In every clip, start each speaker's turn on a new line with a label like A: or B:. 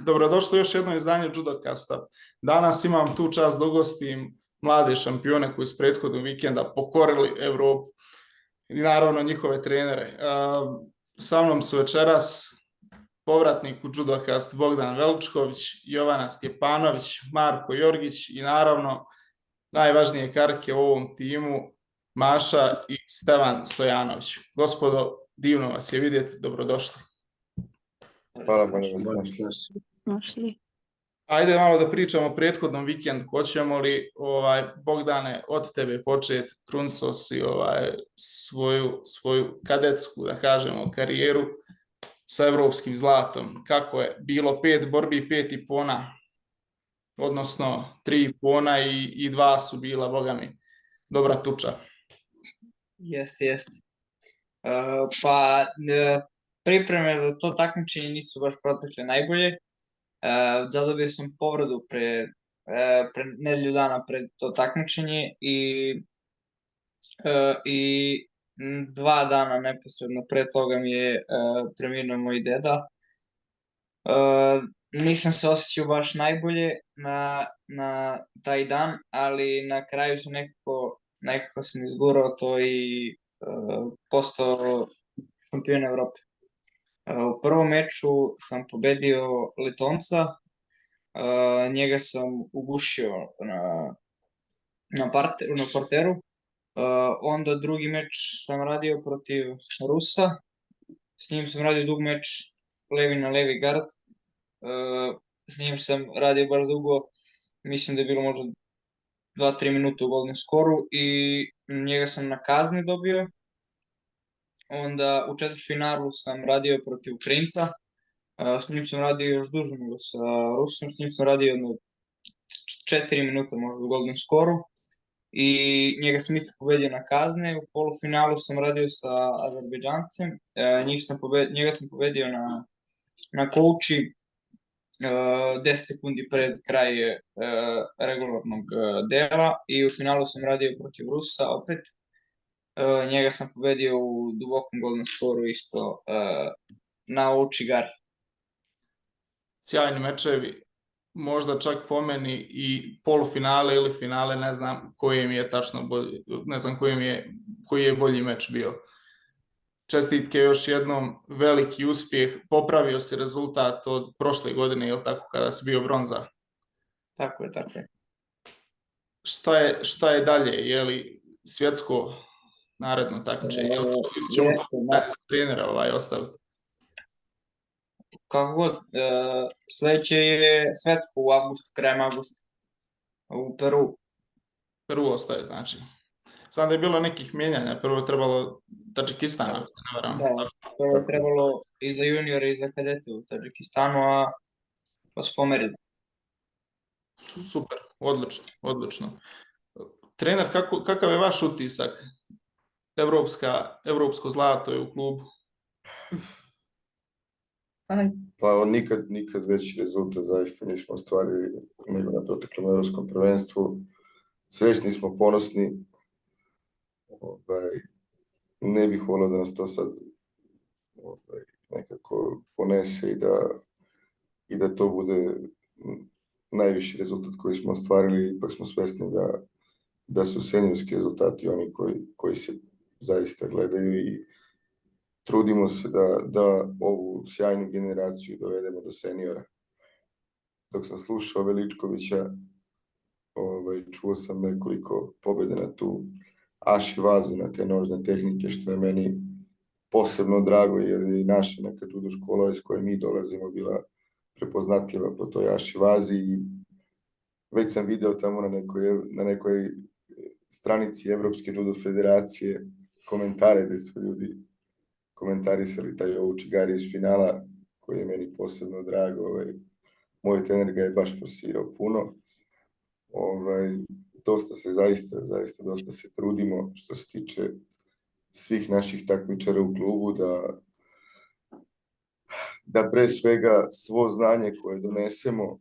A: dobrodošli u još jedno izdanje Judokasta. Danas imam tu čast da ugostim mlade šampione koji su prethodnog vikenda pokorili Evropu i naravno njihove trenere. Sa mnom su večeras povratnik u Judokast Bogdan Veličković, Jovana Stjepanović, Marko Jorgić i naravno najvažnije karike u ovom timu Maša i Stevan Stojanović. Gospodo, divno vas je vidjeti, dobrodošli.
B: Hvala.
A: Ajde malo da pričamo o prethodnom vikendu. Hoćemo li, Bogdane, od tebe početi, krunsao si svoju kadetsku, da kažemo, karijeru sa evropskim zlatom. Kako je? Bilo 5 borbi, 5 i pona, odnosno 3 pona i 2 su bila, boga mi, dobra tuča.
C: Jeste. Pripreme za to takmičenje nisu baš protekle najbolje. Zadobio sam povredu pre nedelju dana pred to takmičenje i 2 dana neposredno pre toga mi je preminuo moj deda. Nisam se osjećao baš najbolje na taj dan, ali na kraju sam nekako sam izgurao to i postao šampion Evrope. U prvom meču sam pobedio Letonca, njega sam ugušio na parteru. Onda drugi meč sam radio protiv Rusa, s njim sam radio dug meč levi na levi gard. S njim sam radio baš dugo, mislim da je bilo možda 2-3 minuta u golden skoru i njega sam na kazni dobio. Onda u četvrtfinalu sam radio protiv Ukrajinca, s njim sam radio još duže nego sa Rusom, s njim sam radio 4 minuta možda u golden skoru i njega sam isto pobedio na kazne. U polufinalu sam radio sa Azerbejdžancem, njega sam pobedio na kouči 10 sekundi pred kraj regularnog dela i u finalu sam radio protiv Rusa opet. Njega sam pobedio u dubokom golden skoru isto na Oučigari.
A: Sjajni mečevi, možda čak po meni i polufinale ili finale, ne znam koji mi je tačno bolji, ne znam koji je bolji meč bio. Čestitke još jednom, veliki uspjeh, popravio se rezultat od prošle godine, je li tako, kada si bio bronza?
C: Tako je.
A: Šta je dalje, je li svjetsko naredno takmičenje, je li ćemo trenera ostaviti?
C: Kako god, sljedeće je svetsko u avgustu, krajem avgusta, u Peru.
A: Peru ostaje, znači. Znam da je bilo nekih mijenjanja, prvo je trebalo Tadžikistana.
C: Prvo je trebalo i za juniore i za kadete u Tadžikistanu, pa su pomerili.
A: Super, odlično. Trener, kakav je vaš utisak? Evropsko zlato je u klubu.
B: Pa nikad veći rezultat zaista nismo ostvarili nego na proteklom evropskom prvenstvu. Srećni smo, ponosni. Ne bih volio da nas to sad nekako ponese i da to bude najviši rezultat koji smo ostvarili. Ipak smo svjesni da su seniorski rezultati oni koji se zaista gledaju i trudimo se da ovu sjajnu generaciju dovedemo do seniora. Dok sam slušao Veličkovića, čuo sam nekoliko pobjede na tu Ašivazu, na te nožne tehnike, što je meni posebno drago, jer je i naša neka judo škola iz koje mi dolazimo bila prepoznatljiva po toj Ašivazi i već sam video tamo na nekoj stranici Evropske judo federacije komentare gdje su ljudi komentarisali taj Oučigari iz finala, koji je meni posebno drago. Moj trener ga je baš forsirao puno. Dosta se zaista dosta se trudimo što se tiče svih naših takmičara u klubu da pre svega svo znanje koje donesemo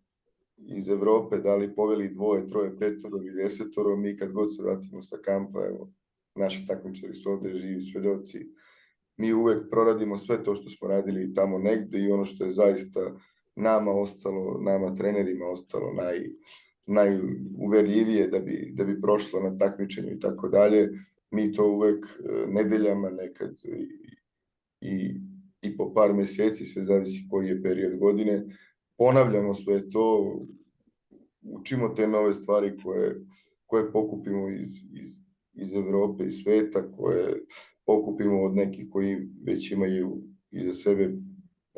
B: iz Evrope, da li poveli 2, 3, 5 ili 10, mi kad god se vratimo sa kampa, evo, naši takmičari su ovdje živi svedoci, mi uvek proradimo sve to što smo radili tamo negde i ono što je zaista nama trenerima ostalo najuverljivije da bi prošlo na takmičenju i tako dalje. Mi to uvek nedeljama, nekad i po par meseci, sve zavisi koji je period godine, ponavljamo sve to, učimo te nove stvari koje pokupimo iz Evrope i sveta, koje pokupimo od nekih koji već imaju iza sebe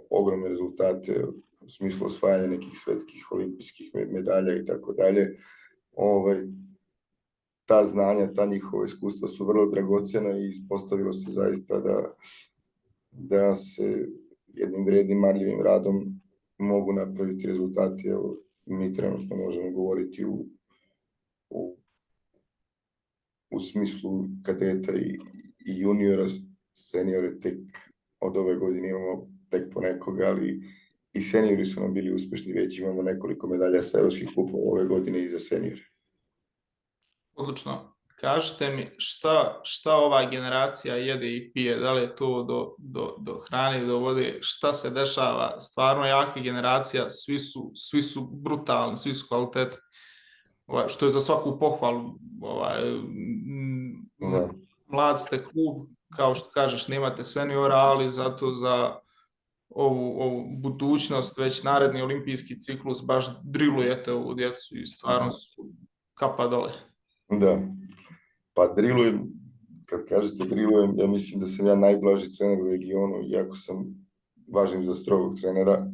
B: ogromne rezultate u smislu osvajanja nekih svetskih olimpijskih medalja i tako dalje. Ta znanja, ta njihova iskustva su vrlo dragocena i ispostavilo se zaista da se jednim vrednim, marljivim radom mogu napraviti rezultati. Evo, mi trenutno možemo govoriti u smislu kadeta i juniora, seniore tek od ove godine imamo tek po nekoga, ali i seniori su nam bili uspešni, već imamo nekoliko medalja sa evropskih kupova ove godine i za seniore.
A: Odlično. Kažite mi šta ova generacija jede i pije, da li je to do hrane, do vode, šta se dešava, stvarno jaka generacija, svi su brutalni, svi su kvalitetni, što je za svaku pohvalu. Mlad ste klub, kao što kažeš, nemate seniora, ali zato za ovu budućnost, već naredni olimpijski ciklus, baš drilujete ovu djecu i stvarno su kapa dole.
B: Da, pa drilujem, kad kažete drilujem, ja mislim da sam ja najblaži trener u regionu, iako važim za strogog trenera.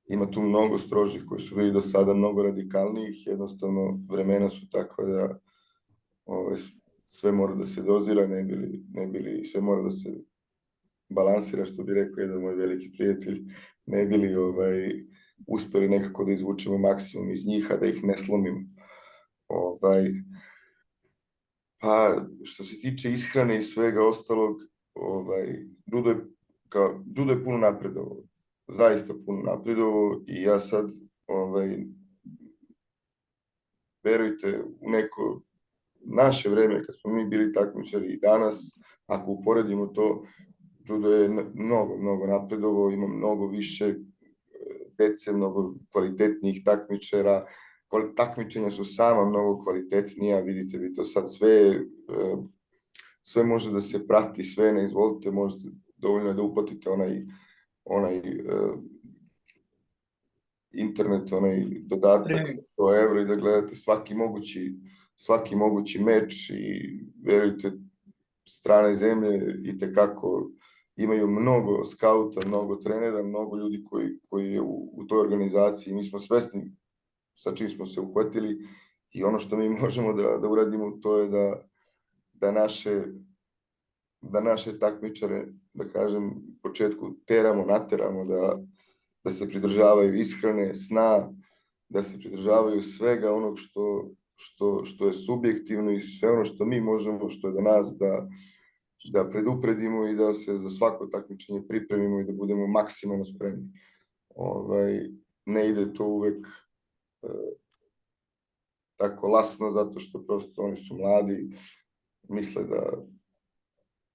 B: Ima tu mnogo strožih koji su bili do sada mnogo radikalnijih, jednostavno vremena su takva da sve mora da se dozira, ne bili sve mora da se balansira, što bi rekao jedan moj veliki prijatelj, ne bili uspeli nekako da izvučemo maksimum iz njih, a da ih ne slomimo. Pa, što se tiče ishrane i svega ostalog, judo je puno napredovao, zaista puno napredovao i ja sad, verujte, u neko naše vreme, kad smo mi bili takmičari i danas, ako uporedimo to, judo je mnogo napredovao, ima mnogo više dece, mnogo kvalitetnijih takmičara, takmičenja su sama mnogo kvalitetnija, vidite vi to sad sve može da se prati, sve ne izvolite, možete dovoljno da uplatite onaj internet, onaj dodatak 100 € i da gledate svaki mogući meč i verujte, strane zemlje itekako imaju mnogo skauta, mnogo trenera, mnogo ljudi koji je u toj organizaciji. Mi smo svesni sa čim smo se uhvatili i ono što mi možemo da uradimo to je da naše takmičare, da kažem, u početku nateramo da se pridržavaju ishrane, sna, da se pridržavaju svega onog što je subjektivno i sve ono što mi možemo, što je do nas, da predupredimo i da se za svako takmičenje pripremimo i da budemo maksimalno spremni. Ne ide to uvek tako lasno, zato što prosto oni su mladi, misle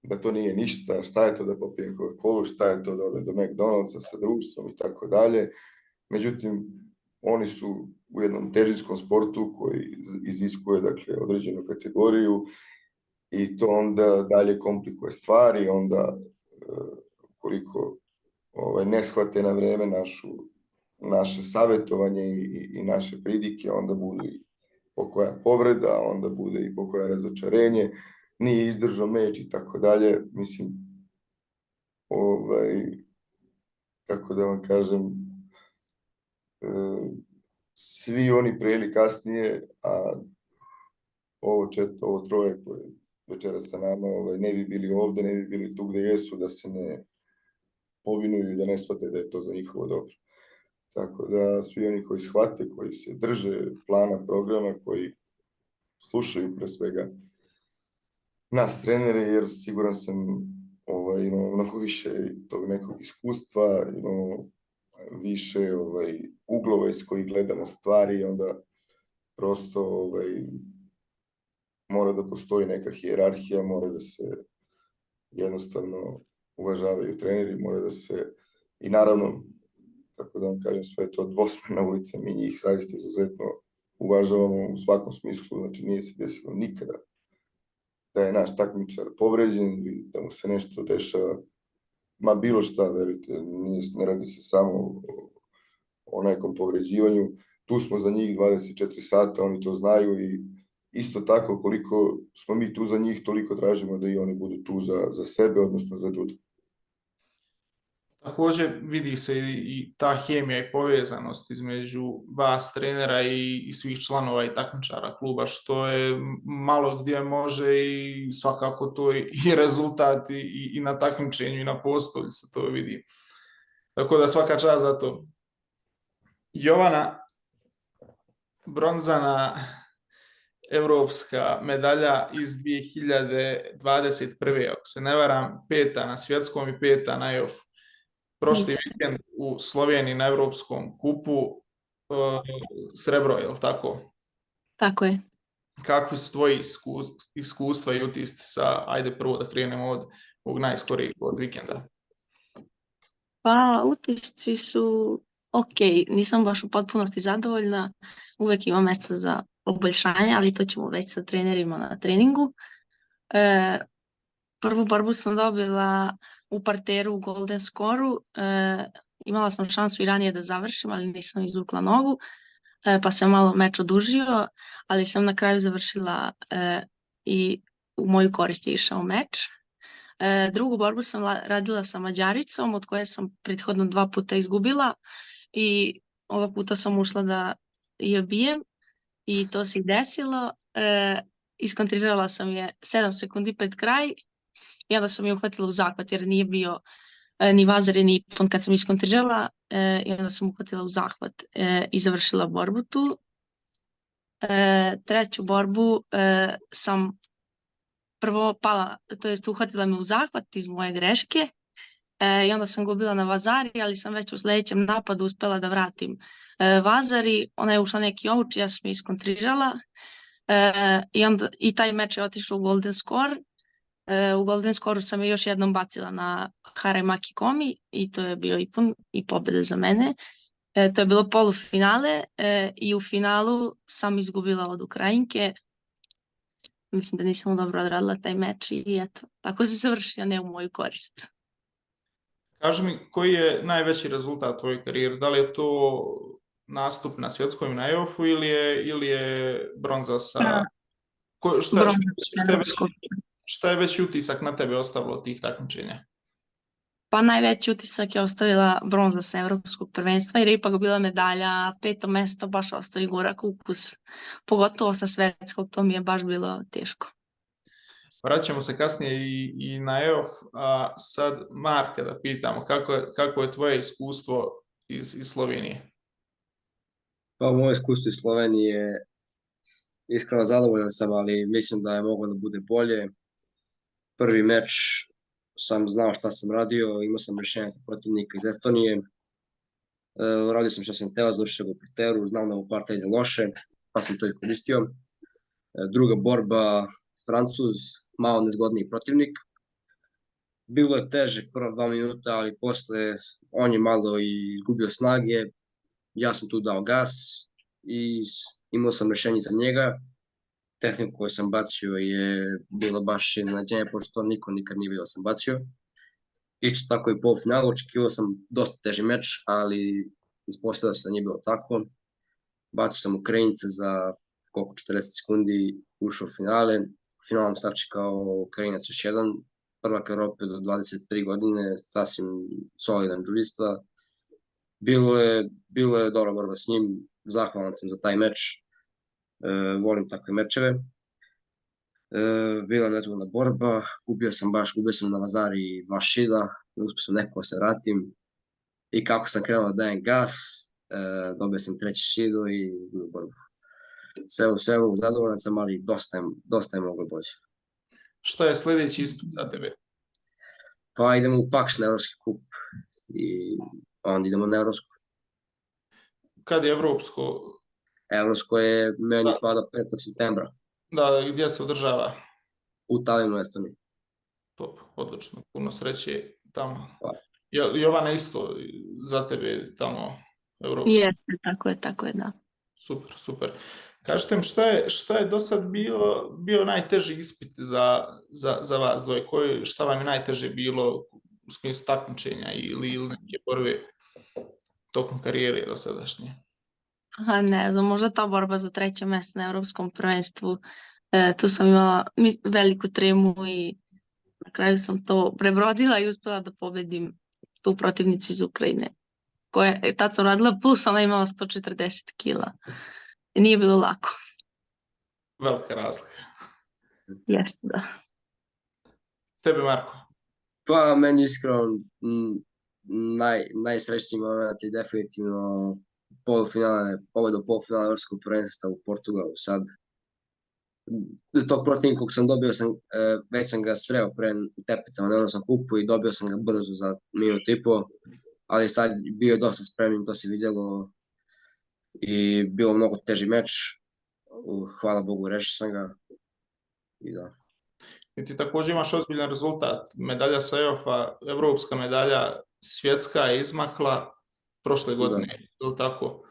B: da to nije ništa, šta je to da popijem Coca-Colu, šta je to da odem do McDonald'sa sa društvom i tako dalje. Međutim, oni su u jednom težinskom sportu koji iziskuje, dakle, određenu kategoriju i to onda dalje komplikuje stvari, onda koliko ne shvate na vreme naše savjetovanje i naše pridike, onda bude i pokoja povreda, onda bude i pokoja razočarenje, nije izdržao meč i tako dalje. Mislim, kako da vam kažem, svi oni pre ili kasnije, a ovo troje koje večeras sa nama ne bi bili ovde, ne bi bili tu gde jesu, da se ne povinuju i da ne shvate da je to za njihovo dobro. Tako da svi oni koji shvate, koji se drže plana, programa, koji slušaju pre svega nas trenere, jer siguran sam imamo mnogo više tog nekog iskustva, imamo više uglova iz kojih gledamo stvari, onda prosto mora da postoji neka hijerarhija, mora da se jednostavno uvažavaju treneri, mora da se, i naravno kako da vam kažem, sve je to dvosmerna ulica, mi njih zaista izuzetno uvažavamo u svakom smislu, znači nije se desilo nikada da je naš takmičar povređen ili da mu se nešto dešava, ma bilo šta, verite, ne radi se samo o nekom povređivanju, tu smo za njih 24 sata, oni to znaju i isto tako koliko smo mi tu za njih, toliko tražimo da i oni budu tu za sebe, odnosno za judo.
A: Također vidi se i ta hemija i povezanost između vas trenera i svih članova i takmičara kluba, što je malo gdje može i svakako to je i rezultat i na takmičenju i na postolju se to vidi. Tako da svaka čast za to. Jovana, bronzana evropska medalja iz 2021. Ako se ne varam, 5. na svjetskom i 5. na EOF. Prošli vikend u Sloveniji na Evropskom kupu srebro, je li tako?
D: Tako je.
A: Kakvi su tvoji iskustva i utisci sa, ajde prvo da krenemo od ovog najskorijeg od vikenda?
D: Pa utisci su ok, nisam baš u potpunosti zadovoljna, uvijek ima mjesta za poboljšanje, ali to ćemo već sa trenerima na treningu. Prvu borbu sam dobila u parteru u Golden Scoru, imala sam šansu i ranije da završim, ali nisam izvukla nogu, pa sam malo meč odužio, ali sam na kraju završila i u moju korist je išao meč. Drugu borbu sam radila sa Mađaricom, od koje sam prethodno 2 puta izgubila i ova puta sam ušla da je bijem i to se i desilo. Iskontrirala sam je 7 sekundi pred kraj i onda sam je uhvatila u zahvat jer nije bio ni vazar ni ipon kad sam iskontrirala i onda sam uhvatila u zahvat i završila borbu tu. Treću borbu sam prvo pala, to jest uhvatila me u zahvat iz moje greške i onda sam gubila na vazari, ali sam već u sljedećem napadu uspela da vratim vazari, ona je ušla neki ouch, ja sam je iskontrirala i taj meč je otišao u Golden Score. U Golden Scoreu sam je još jednom bacila na Harai Makikomi i to je bio ipon i pobjeda za mene. To je bilo polufinale i u finalu sam izgubila od Ukrajinke. Mislim da nisam dobro odradila taj meč i eto, tako se završio, ne u moju korist.
A: Kaži mi, koji je najveći rezultat tvojoj karijeri? Da li je to nastup na svjetskom na EOF-u ili je bronza sa... Šta je veći utisak na tebe ostavilo od tih takmičenja?
D: Pa najveći utisak je ostavila bronza sa evropskog prvenstva jer je ipak bila medalja, 5. mjesto, baš ostavi gorak ukus. Pogotovo sa svetskog, to mi je baš bilo teško.
A: Vraćamo se kasnije i na EOF, a sad Marka da pitamo kako je tvoje iskustvo iz Slovenije?
E: Pa moje iskustvo iz Slovenije iskreno zadovoljan sam, ali mislim da je moglo da bude bolje. Prvi meč sam znao šta sam radio, imao sam rješenje za protivnika iz Estonije. Radio sam što sam teo, završio ga u parteru, znam da mu parter ide loše, pa sam to iskoristio. Druga borba, Francuz, malo nezgodniji protivnik. Bilo je teže prva 2 minuta, ali posle on je malo i izgubio snage. Ja sam tu dao gas i imao sam rješenje za njega. Tehniku koju sam bacio je bilo baš iznenađenje, pošto niko nikad nije vidio da sam bacio. Isto tako i polufinalu, očekivao sam dosta teži meč, ali ispostavilo se da nije bilo tako. Bacio sam Ukrajinca za koliko 40 sekundi, ušao u finale. U finalu sam sačekao Ukrajinac još jedan, prvak Evrope do 23 godine, sasvim solidan džudista. Bilo je dobra borba s njim, zahvalan sam za taj meč. Volim takve mečeve. Bila je nezgodna borba, gubio sam na vazari 2 šida, uspio sam nekako se vratim i kako sam krenuo da dajem gas, dobio sam 3. šido i gubio borbu. Sve zadovoljan sam, ali dosta je moglo bolje.
A: Šta je sljedeći ispit za tebe?
E: Pa idemo u Paks na Evropski kup i onda idemo na Evropsku.
A: Kad je Evropsko?
E: Evropsko je meni pada 5. septembra.
A: Da, gdje se održava?
E: U Talinu, Estoniji.
A: Top, odlično, puno sreće tamo.
E: Hvala.
A: Jovana isto za tebe tamo evropskom.
D: Jeste, tako je, da.
A: Super, super. Kažete mi šta je do sad bio najteži ispit za vas dvoje? Šta vam je najteže bilo u smislu takmičenja ili neke borbe tokom karijere do sadašnje?
D: Ne znam, možda ta borba za 3. mesto na Evropskom prvenstvu. Tu sam imala veliku tremu i na kraju sam to prebrodila i uspela da pobedim tu protivnicu iz Ukrajine. Tad sam radila plus, ona imala 140 kila. Nije bilo lako.
A: Velika razlika.
D: Jeste, da.
A: Tebe, Marko?
E: Pa meni iskreno najsrećniji moment je definitivno pobeda u polufinale Evropskog prvenstva u Portugalu sad. Tog protivnika kog sam dobio, već sam ga sreo pre u Tepicama na Evropskom kupu i dobio sam ga brzo za minut i po, ali sad bio je dosta spremnim, to se vidjelo i bilo mnogo teži meč. Hvala Bogu, rešio sam ga i da.
A: I ti također imaš ozbiljan rezultat. Medalja sa EOF-a, evropska medalja, svjetska je izmakla prošle godine, ili tako?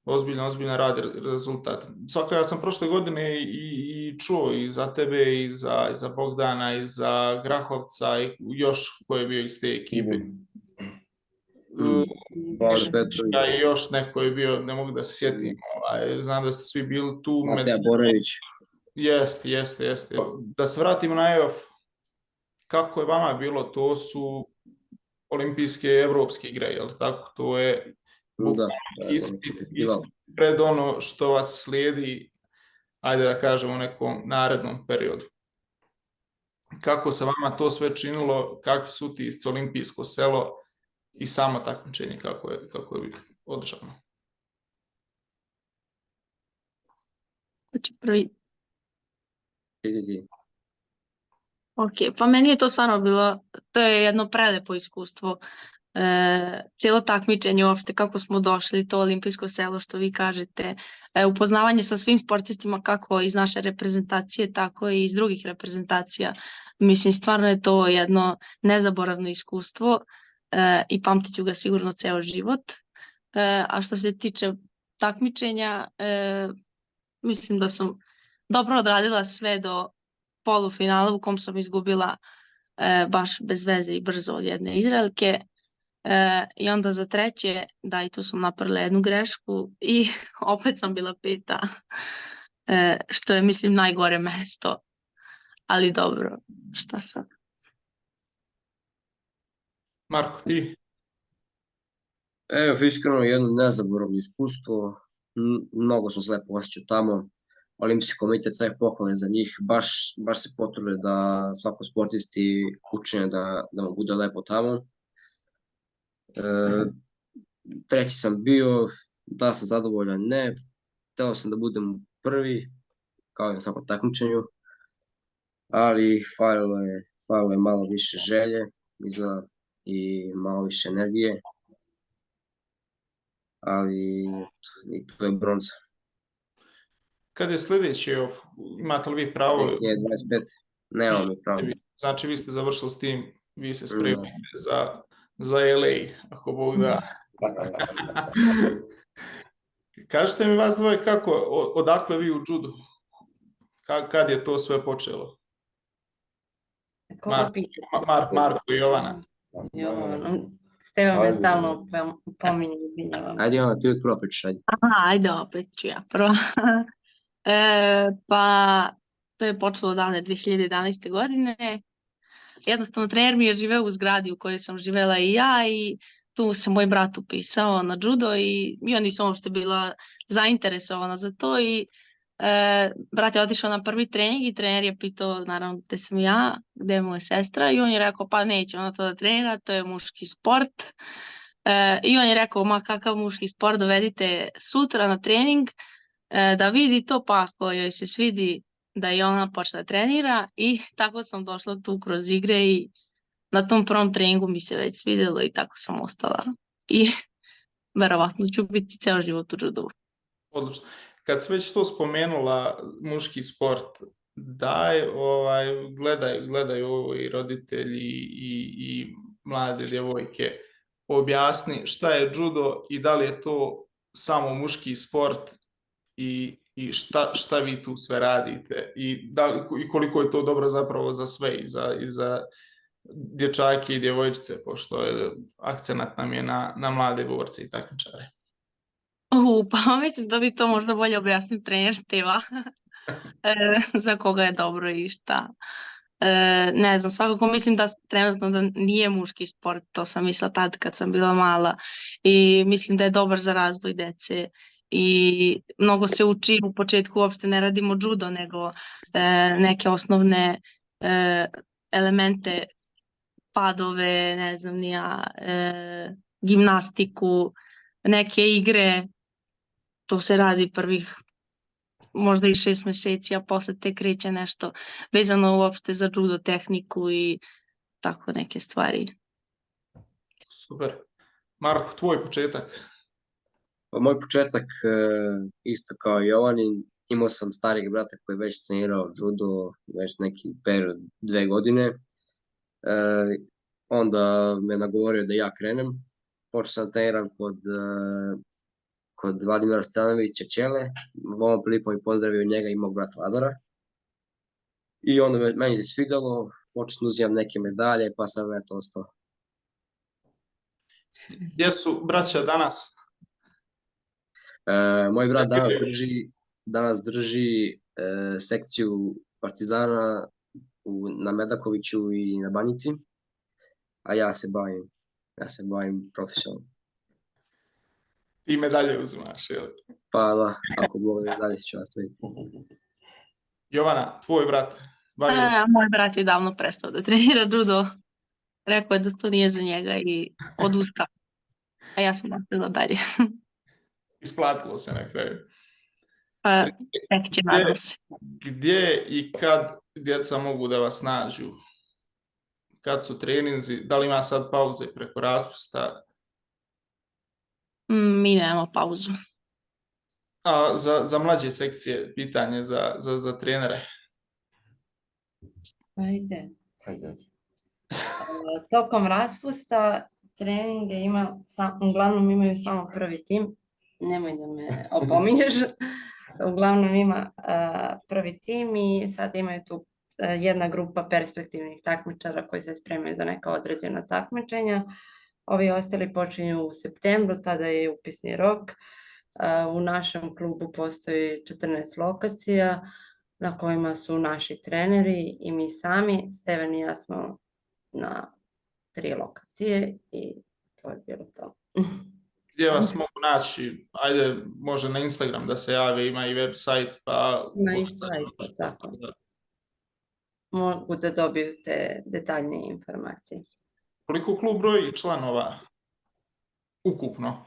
A: Ozbiljan rad rezultat. Svaka, ja sam prošle godine i čuo i za tebe, i za Bogdana, i za Grahovca, i još ko je bio iz te ekipe. I još neko je bio, ne mogu da se sjetim, znam da ste svi bili tu.
E: Mateja Borović.
A: Jeste. Da se vratimo na EOF, kako je vama bilo, to su olimpijske i evropske igre, je li tako? To je pred ono što vas slijedi, ajde da kažemo, u nekom narednom periodu. Kako se vama to sve činilo, kakvi su utisci, olimpijsko selo i samo takmičenje, kako je održano?
D: Hoće prvi. Ok, pa meni je to stvarno bilo, to je jedno prelepo iskustvo. Cijelo takmičenje uopšte, kako smo došli, to olimpijsko selo što vi kažete, upoznavanje sa svim sportistima kako iz naše reprezentacije, tako i iz drugih reprezentacija. Mislim, stvarno je to jedno nezaboravno iskustvo i pamtit ću ga sigurno ceo život. A što se tiče takmičenja, mislim da sam dobro odradila sve do polufinala u kom sam izgubila baš bez veze i brzo od jedne Izraelke. I onda za 3. da, i tu sam napravila jednu grešku i opet sam bila 5. Što je, mislim, najgore mesto. Ali dobro, šta sad?
A: Marko, ti?
E: Evo, iskreno, jedno nezaboravno iskustvo. Mnogo sam se lepo osjećao tamo. Olimpijski komitet, sve pohvale za njih. Baš se potrude da svako sportisti učine da mu bude lepo tamo. 3. sam bio, da sam zadovoljan, ne. Hteo sam da budem prvi, kao i na svakom takmičenju, ali falilo je malo više želje i malo više energije, ali i to je bronza.
A: Kad je sljedeći, imate li vi pravo?
E: Je 25, nemamo mi pravo.
A: Znači vi ste završili s tim, vi se spremite za LA, ako Bog da. Kažete mi vas dvoje kako, odakle vi u judu? Kad je to sve počelo? Marko i Jovana.
F: Steva me stalno pominje, izvinjavam.
E: Ajde Jovana, ti uvijek prvo pričaš, ajde.
D: Ajde, opet ću ja prvo. Pa to je počelo davne 2011. godine. Jednostavno, trener mi je živeo u zgradi u kojoj sam živela i ja i tu se moj brat upisao na judo i ja nisam uopšte bila zainteresovana za to i brat je otišao na prvi trening i trener je pitao naravno gde sam ja, gde je moja sestra i on je rekao pa neće ona to da trenira, to je muški sport i on je rekao ma kakav muški sport, dovedite sutra na trening da vidi to pa ako joj se svidi da i ona počne da trenira i tako sam došla tu kroz igre i na tom prvom treningu mi se već svidjelo i tako sam ostala i verovatno ću biti ceo život u judu.
A: Odlično. Kad si već to spomenula, muški sport, daj, gledaju ovo i roditelji i mlade djevojke. objasni šta je judo i da li je to samo muški sport i šta vi tu sve radite i koliko je to dobro zapravo za sve i za dječake i djevojčice, pošto je akcenat nam je na mlade borce i takmičare.
D: Pa mislim da bi to možda bolje objasniti trener Steva za koga je dobro i šta. Ne znam, svakako mislim da trenutno da nije muški sport, to sam mislila tad kad sam bila mala i mislim da je dobar za razvoj dece i mnogo se uči, u početku uopšte ne radimo judo, nego neke osnovne elemente, padove, ne znam nija, gimnastiku, neke igre, to se radi prvih možda i 6 meseci, a posle te kreće nešto vezano uopšte za judo tehniku i tako neke stvari.
A: Super. Marko, tvoj početak?
E: Pa moj početak, isto kao Jovanin, imao sam starijeg brata koji je već trenirao judo već neki period 2 godine. Onda me nagovorio da ja krenem. Počeo sam treniram kod Vladimira Stojanovića Ćele. Ovom prilikom i pozdravio njega i mog brata Lazara. I onda meni se svidjelo, počeo sam uzimam neke medalje, pa sam eto ostao.
A: Gdje su braća danas?
E: Moj brat danas drži sekciju Partizana na Medakoviću i na Banjici, a ja se bavim profesionalno.
A: Ti medalje uzimaš, jel?
E: Pa da, ako mogu dalje ću ostaviti.
A: Jovana, tvoj brat?
D: Moj brat je davno prestao da trenira judo. Rekao je da to nije za njega i odustao. A ja sam nastavila dalje.
A: Isplatilo se na kraju.
D: Pa, tek će, nadam se.
A: Gdje i kad djeca mogu da vas nađu? Kad su treninzi? Da li ima sad pauze preko raspusta?
D: Mi nemamo pauzu.
A: A za mlađe sekcije pitanje za trenere?
F: Ajde. Tokom raspusta treninge uglavnom imaju samo prvi tim. Nemoj da me opominješ. Uglavnom ima prvi tim i sad imaju tu jedna grupa perspektivnih takmičara koji se spremaju za neka određena takmičenja. Ovi ostali počinju u septembru, tada je upisni rok. U našem klubu postoji 14 lokacija na kojima su naši treneri i mi sami. Steven i ja smo na 3 lokacije i to je bilo to.
A: Gdje vas mogu naći? Ajde, može na Instagram da se jave, ima i website.
F: Ima i sajt, tako. Mogu da dobiju te detaljnije informacije.
A: Koliko klub broji članova ukupno?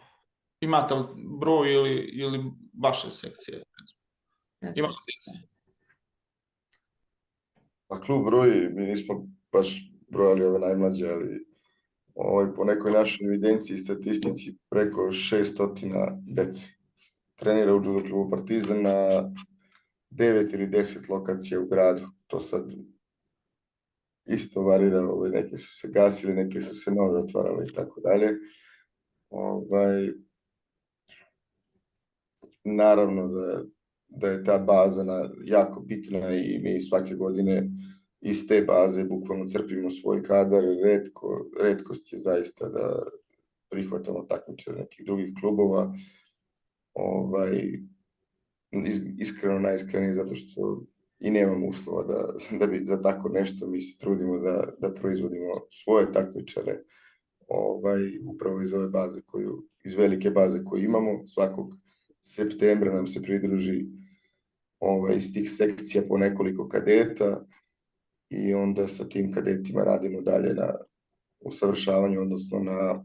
A: Imate li broj ili vaše sekcije?
B: Pa klub broji, mi nismo baš brojali ove najmlađe, ali po nekoj našoj evidenciji i statistici preko 600 dece trenira u judo klubu Partizan na 9 ili 10 lokacija u gradu. To sad isto varira, neke su se gasile, neke su se nove otvarale i tako dalje. Naravno da je ta baza jako bitna i mi svake godine iz te baze bukvalno crpimo svoj kadar. Retkost je zaista da prihvatamo takmičare nekih drugih klubova. Iskreno najiskreniji zato što i nemamo uslova da bi za tako nešto mi se trudimo da proizvodimo svoje takmičare upravo iz ove baze iz velike baze koju imamo. Svakog septembra nam se pridruži iz tih sekcija po nekoliko kadeta i onda sa tim kadetima radimo dalje na usavršavanju, odnosno na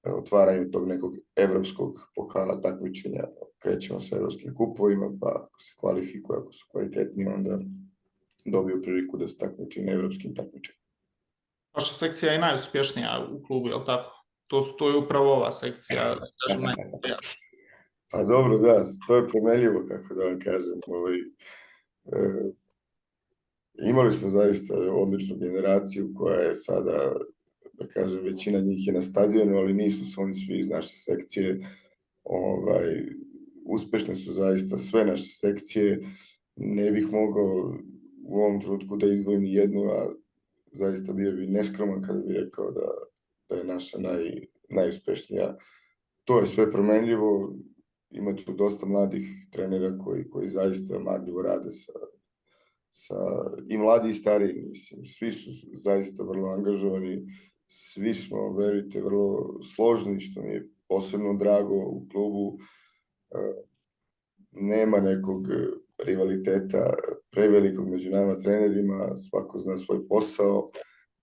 B: otvaranju tog nekog evropskog pokala takmičenja. Krećemo sa evropskim kupovima, pa ako se kvalifikuju, ako su kvalitetni, onda dobiju priliku da se takmiče na evropskim takmičenjima.
A: Vaša sekcija je najuspješnija u klubu, je li tako? To je upravo ova sekcija.
B: Pa dobro, da, to je promenljivo, kako da vam kažem. Imali smo zaista odličnu generaciju koja je sada, da kažem, većina njih je na stadionu, ali nisu se oni svi iz naše sekcije. Uspešne su zaista sve naše sekcije. Ne bih mogao u ovom trenutku da izdvojim ni jednu, a zaista bio bi neskroman kada bih rekao da je naša najuspešnija. To je sve promenljivo. Ima tu dosta mladih trenera koji zaista marljivo rade i mladi i stari, mislim, svi su zaista vrlo angažovani, svi smo, verujte, vrlo složni, što mi je posebno drago u klubu. Nema nekog rivaliteta prevelikog među nama trenerima, svako zna svoj posao,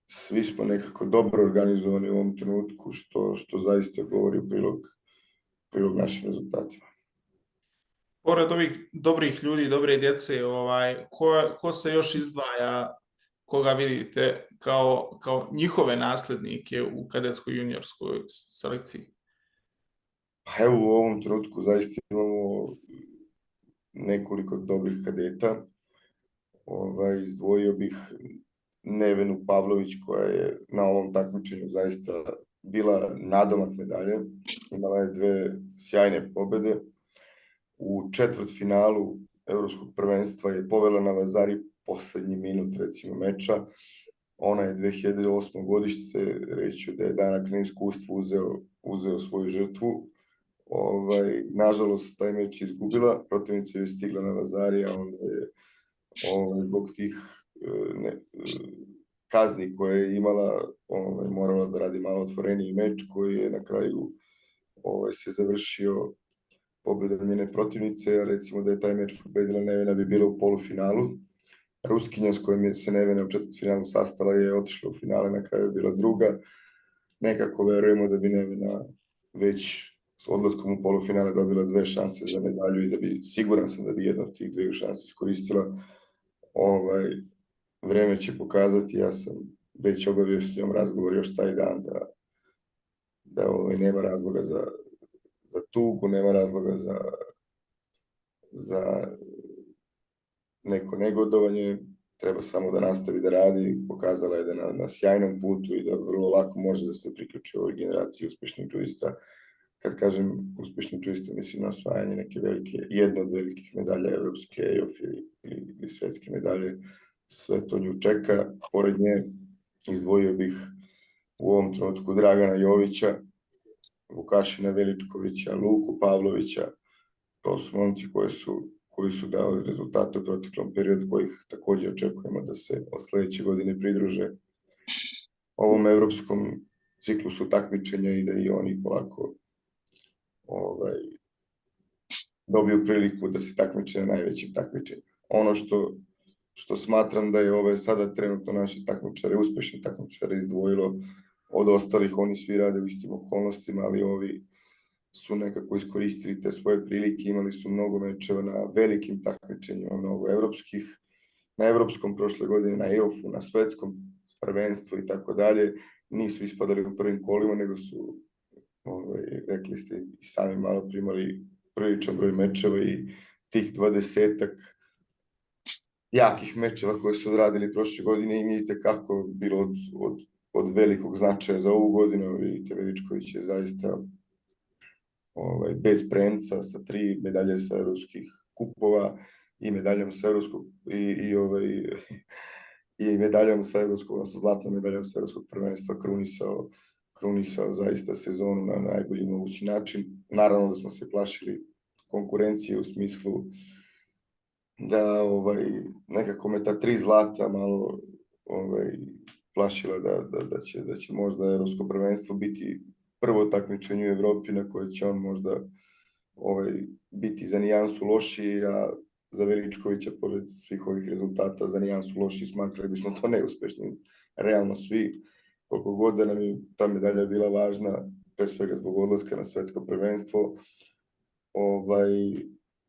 B: svi smo nekako dobro organizovani u ovom trenutku, što zaista govori u prilog našim rezultatima.
A: Pored ovih dobrih ljudi, dobre djece, ko se još izdvaja, koga vidite kao njihove naslednike u kadetskoj juniorskoj selekciji?
B: Pa evo, u ovom trenutku zaista imamo nekoliko dobrih kadeta. Izdvojio bih Nevenu Pavlović, koja je na ovom takmičenju zaista bila nadomak medalje. Imala je 2 sjajne pobede. U četvrtfinalu Evropskog prvenstva je povela na Vazari poslednji minut, recimo, meča. Ona je 2008. godište, reći da je Danak na iskustvu uzeo svoju žrtvu. Nažalost, taj meč je izgubila, protivnica je stigla na Vazari, a onda je zbog tih kazni koje je imala, morala da radi malo otvoreniji meč, koji je na kraju se završio pobedom njene protivnice, a recimo da je taj meč pobedila Nevena bi bila u polufinalu. Ruskinja s kojom se Nevena u četvrtfinalu sastala je otišla u finale, na kraju je bila druga. Nekako verujemo da bi Nevena već s odlaskom u polufinale dobila 2 šanse za medalju i siguran sam da bi jedna od tih 2 šanse iskoristila. Vreme će pokazati, ja sam već obavio s njom razgovor još taj dan da nema razloga za tugu, nema razloga za neko negodovanje, treba samo da nastavi da radi. Pokazala je da je na sjajnom putu i da vrlo lako može da se priključi ovoj generaciji uspešnih džudista. Kad kažem uspešnih džudista, mislim na osvajanje neke jedne od velikih medalja evropske, EOF ili svetske medalje. Sve to nju čeka. Pored nje izdvojio bih u ovom trenutku Dragana Jovića, Vukašina Veličkovića, Luku Pavlovića. To su momci koji su dali rezultate u proteklom periodu, kojih takođe očekujemo da se od sledeće godine pridruže ovom evropskom ciklusu takmičenja i da i oni polako dobiju priliku da se takmiče na najvećim takmičenjima. Ono što smatram da je ove sada trenutno naše takmičare, uspešni takmičare izdvojilo od ostalih, oni svi rade u istim okolnostima, ali ovi su nekako iskoristili te svoje prilike, imali su mnogo mečeva na velikim takmičenjima, mnogo evropskih, na evropskom prošle godine, na EOF-u, na svetskom prvenstvu i tako dalje. Nisu ispadali u prvim kolima, nego su, rekli ste i sami malo primali priličan broj mečeva i tih 20-ak jakih mečeva koje su odradili prošle godine i vidite kako bilo od velikog značaja za ovu godinu. Vidite, Veličković je zaista bez premca sa 3 medalje sa evropskih kupova i medaljom sa evropskog i medaljom sa evropskog, odnosno zlatnom medaljom sa evropskog prvenstva krunisao zaista sezonu na najbolji mogući način. Naravno da smo se plašili konkurencije u smislu da nekako me ta 3 zlata malo plašila da će možda evropsko prvenstvo biti prvo takmičenje u Evropi na koje će on možda biti za nijansu lošiji, a za Veličkovića, pored svih ovih rezultata, za nijansu lošiji smatrali bismo to neuspešnim. Realno svi, koliko god da nam je ta medalja bila važna, pre svega zbog odlaska na svetsko prvenstvo,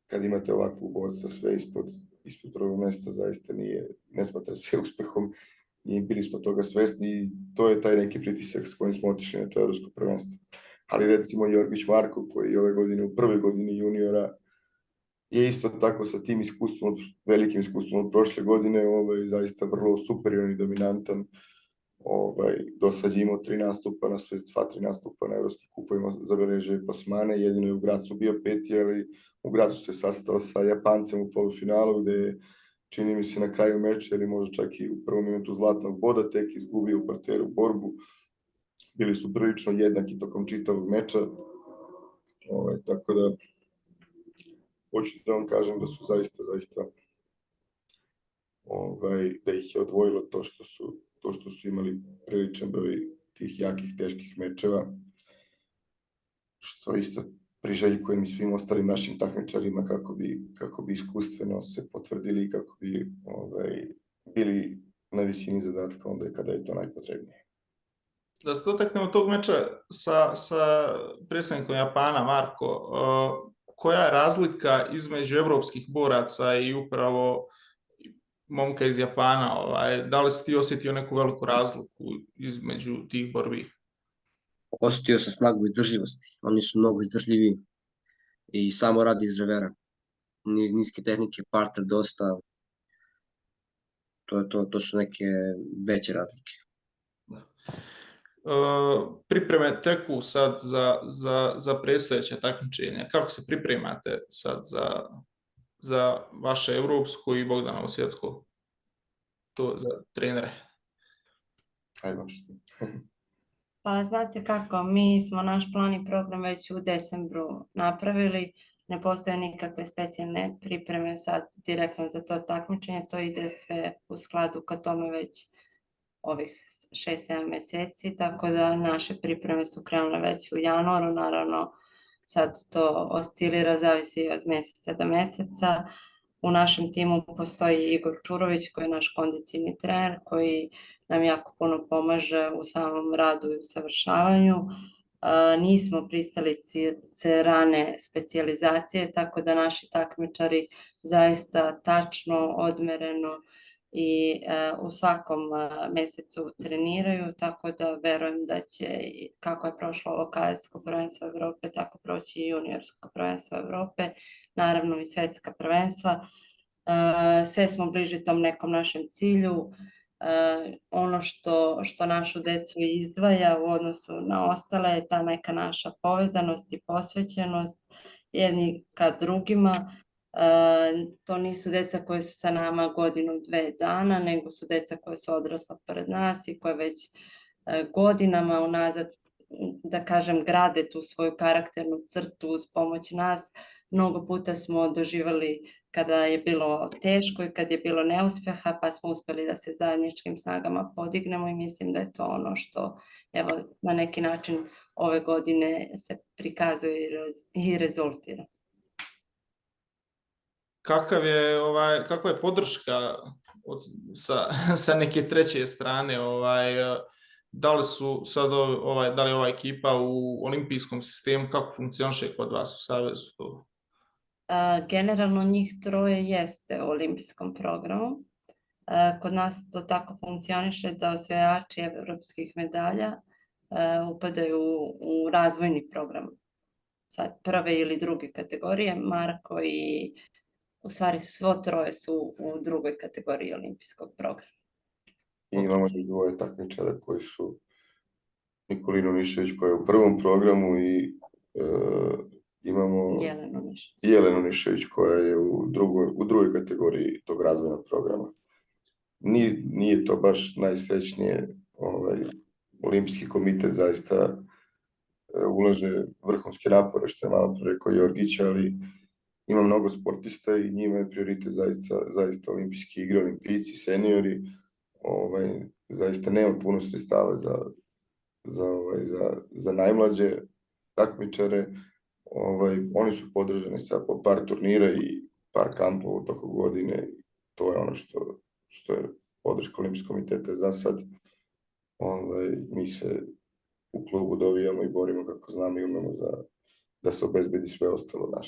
B: kad imate ovakvog borca sve ispod prvog mesta, zaista ne smatra se uspehom i bili smo toga svesni i to je taj neki pritisak s kojim smo otišli na to evropsko prvenstvo. Ali recimo Jorgić Marko, koji je ove godine u prvoj godini juniora je isto tako sa tim iskustvom, velikim iskustvom od prošle godine, zaista vrlo superiorni i dominantan. Do sad je imao 3 nastupa na sve, 2-3 nastupa na evropskim kupovima, zabeležio je plasmane, jedino je u Gracu bio 5. ali u Gracu se sastao sa Japancem u polufinalu, gde je, čini mi se, na kraju meča ili možda čak i u prvom minutu zlatnog boda tek izgubio u parteru borbu. Bili su prilično jednaki tokom čitavog meča, tako da hoću da vam kažem da su zaista da ih je odvojilo to što su imali priličan broj tih jakih, teških mečeva, što isto priželjkujem i svim ostalim našim takmičarima kako bi iskustveno se potvrdili i kako bi bili na visini zadatka onda kada je to najpotrebnije.
A: Da se dotaknemo tog meča sa predstavnikom Japana, Marko, koja je razlika između evropskih boraca i upravo momka iz Japana? Da li si ti osjetio neku veliku razliku između tih borbi?
E: Osjetio sam snagu izdržljivosti. Oni su mnogo izdržljiviji i samo radi iz revera. Niske tehnike, parter dosta. To su neke veće razlike.
A: Pripreme teku sad za predstojeće takmičenje. Kako se pripremate sad za vaše evropsko i Bogdanovo svjetsko, to za trenere?
B: Ajmo što.
F: Pa znate kako, mi smo naš plan i program već u decembru napravili, ne postoje nikakve specijalne pripreme sad direktno za to takmičenje, to ide sve u skladu ka tome već ovih 6-7 meseci, tako da naše pripreme su krenule već u januaru, naravno sad to oscilira, zavisi od meseca do meseca. U našem timu postoji Igor Čurović koji je naš kondicijni trener koji nam jako puno pomaže u samom radu i usavršavanju. Nismo pristalice rane specijalizacije, tako da naši takmičari zaista tačno, odmereno i u svakom mesecu treniraju, tako da verujem da će, kako je prošlo ovo KS-ko prvenstvo Evrope, tako proći i juniorsko prvenstvo Evrope, naravno i svetska prvenstva. Sve smo bliži tom nekom našem cilju. Ono što našu decu izdvaja u odnosu na ostale je ta neka naša povezanost i posvećenost jedni ka drugima. To nisu deca koje su sa nama godinu, 2 dana, nego su deca koje su odrasla pored nas i koje već godinama unazad, da kažem, grade tu svoju karakternu crtu uz pomoć nas. Mnogo puta smo doživali kada je bilo teško i kad je bilo neuspeha, pa smo uspeli da se zajedničkim snagama podignemo i mislim da je to ono što, evo, na neki način ove godine se prikazuje i rezultira.
A: Kakva je podrška sa neke treće strane? Da li su sad da li je ova ekipa u olimpijskom sistemu, kako funkcioniše kod vas u savezu to?
F: Generalno njih 3 jeste u olimpijskom programu. Kod nas to tako funkcioniše da osvajači evropskih medalja upadaju u razvojni program. Sad 1. ili 2. kategorije, Marko i u stvari svo 3 su u 2. kategoriji olimpijskog programa.
B: I imamo i 2 takmičara koji su Nikolinu Nišević koja je u 1. programu i imamo Jelenu Nišević koja je u 2. kategoriji tog razvojnog programa. Nije to baš najsrećnije, olimpijski komitet zaista ulaže vrhunske napore, što je malo pre rekao Jorgić, ali ima mnogo sportista i njima je prioritet zaista olimpijske igre, olimpijci, seniori. Zaista nema puno sredstava za najmlađe takmičare. Oni su podržani sad po par turnira i par kampova toko godine. To je ono što je podrška olimpijskog komiteta za sad. Mi se u klubu dovijamo i borimo kako znamo i umemo da se obezbedi sve ostalo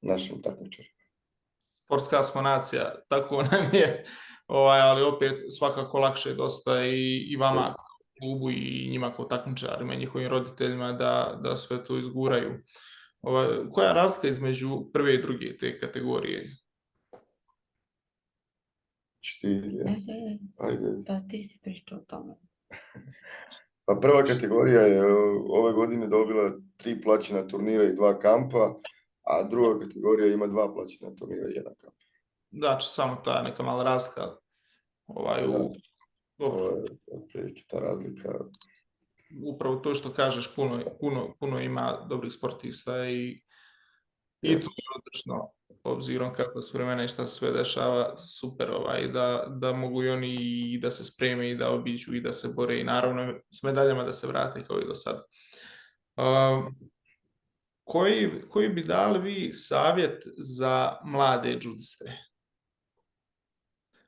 B: našim takmičarima.
A: Sportska smo nacija, tako nam je, ali opet svakako lakše dosta i vama klubu i njima kao takmičarima i njihovim roditeljima da sve to izguraju. Koja je razlika između prve i druge te kategorije?
B: Ajde.
F: Pa ti si pričao o tome.
B: Pa prva kategorija je ove godine dobila 3 plaćena turnira i 2 kampa, a druga kategorija ima 2 plaćena turnira i 1 kamp.
A: Znači, samo ta neka mala razlika.
B: To je otprilike ta razlika.
A: Upravo to što kažeš, puno ima dobrih sportista i to je odlično, obzirom kako su vremena i šta se sve dešava, super da mogu i oni i da se spreme i da obiđu i da se bore i naravno s medaljama da se vrate kao i do sad. Koji bi dali vi savjet za mlade džudiste?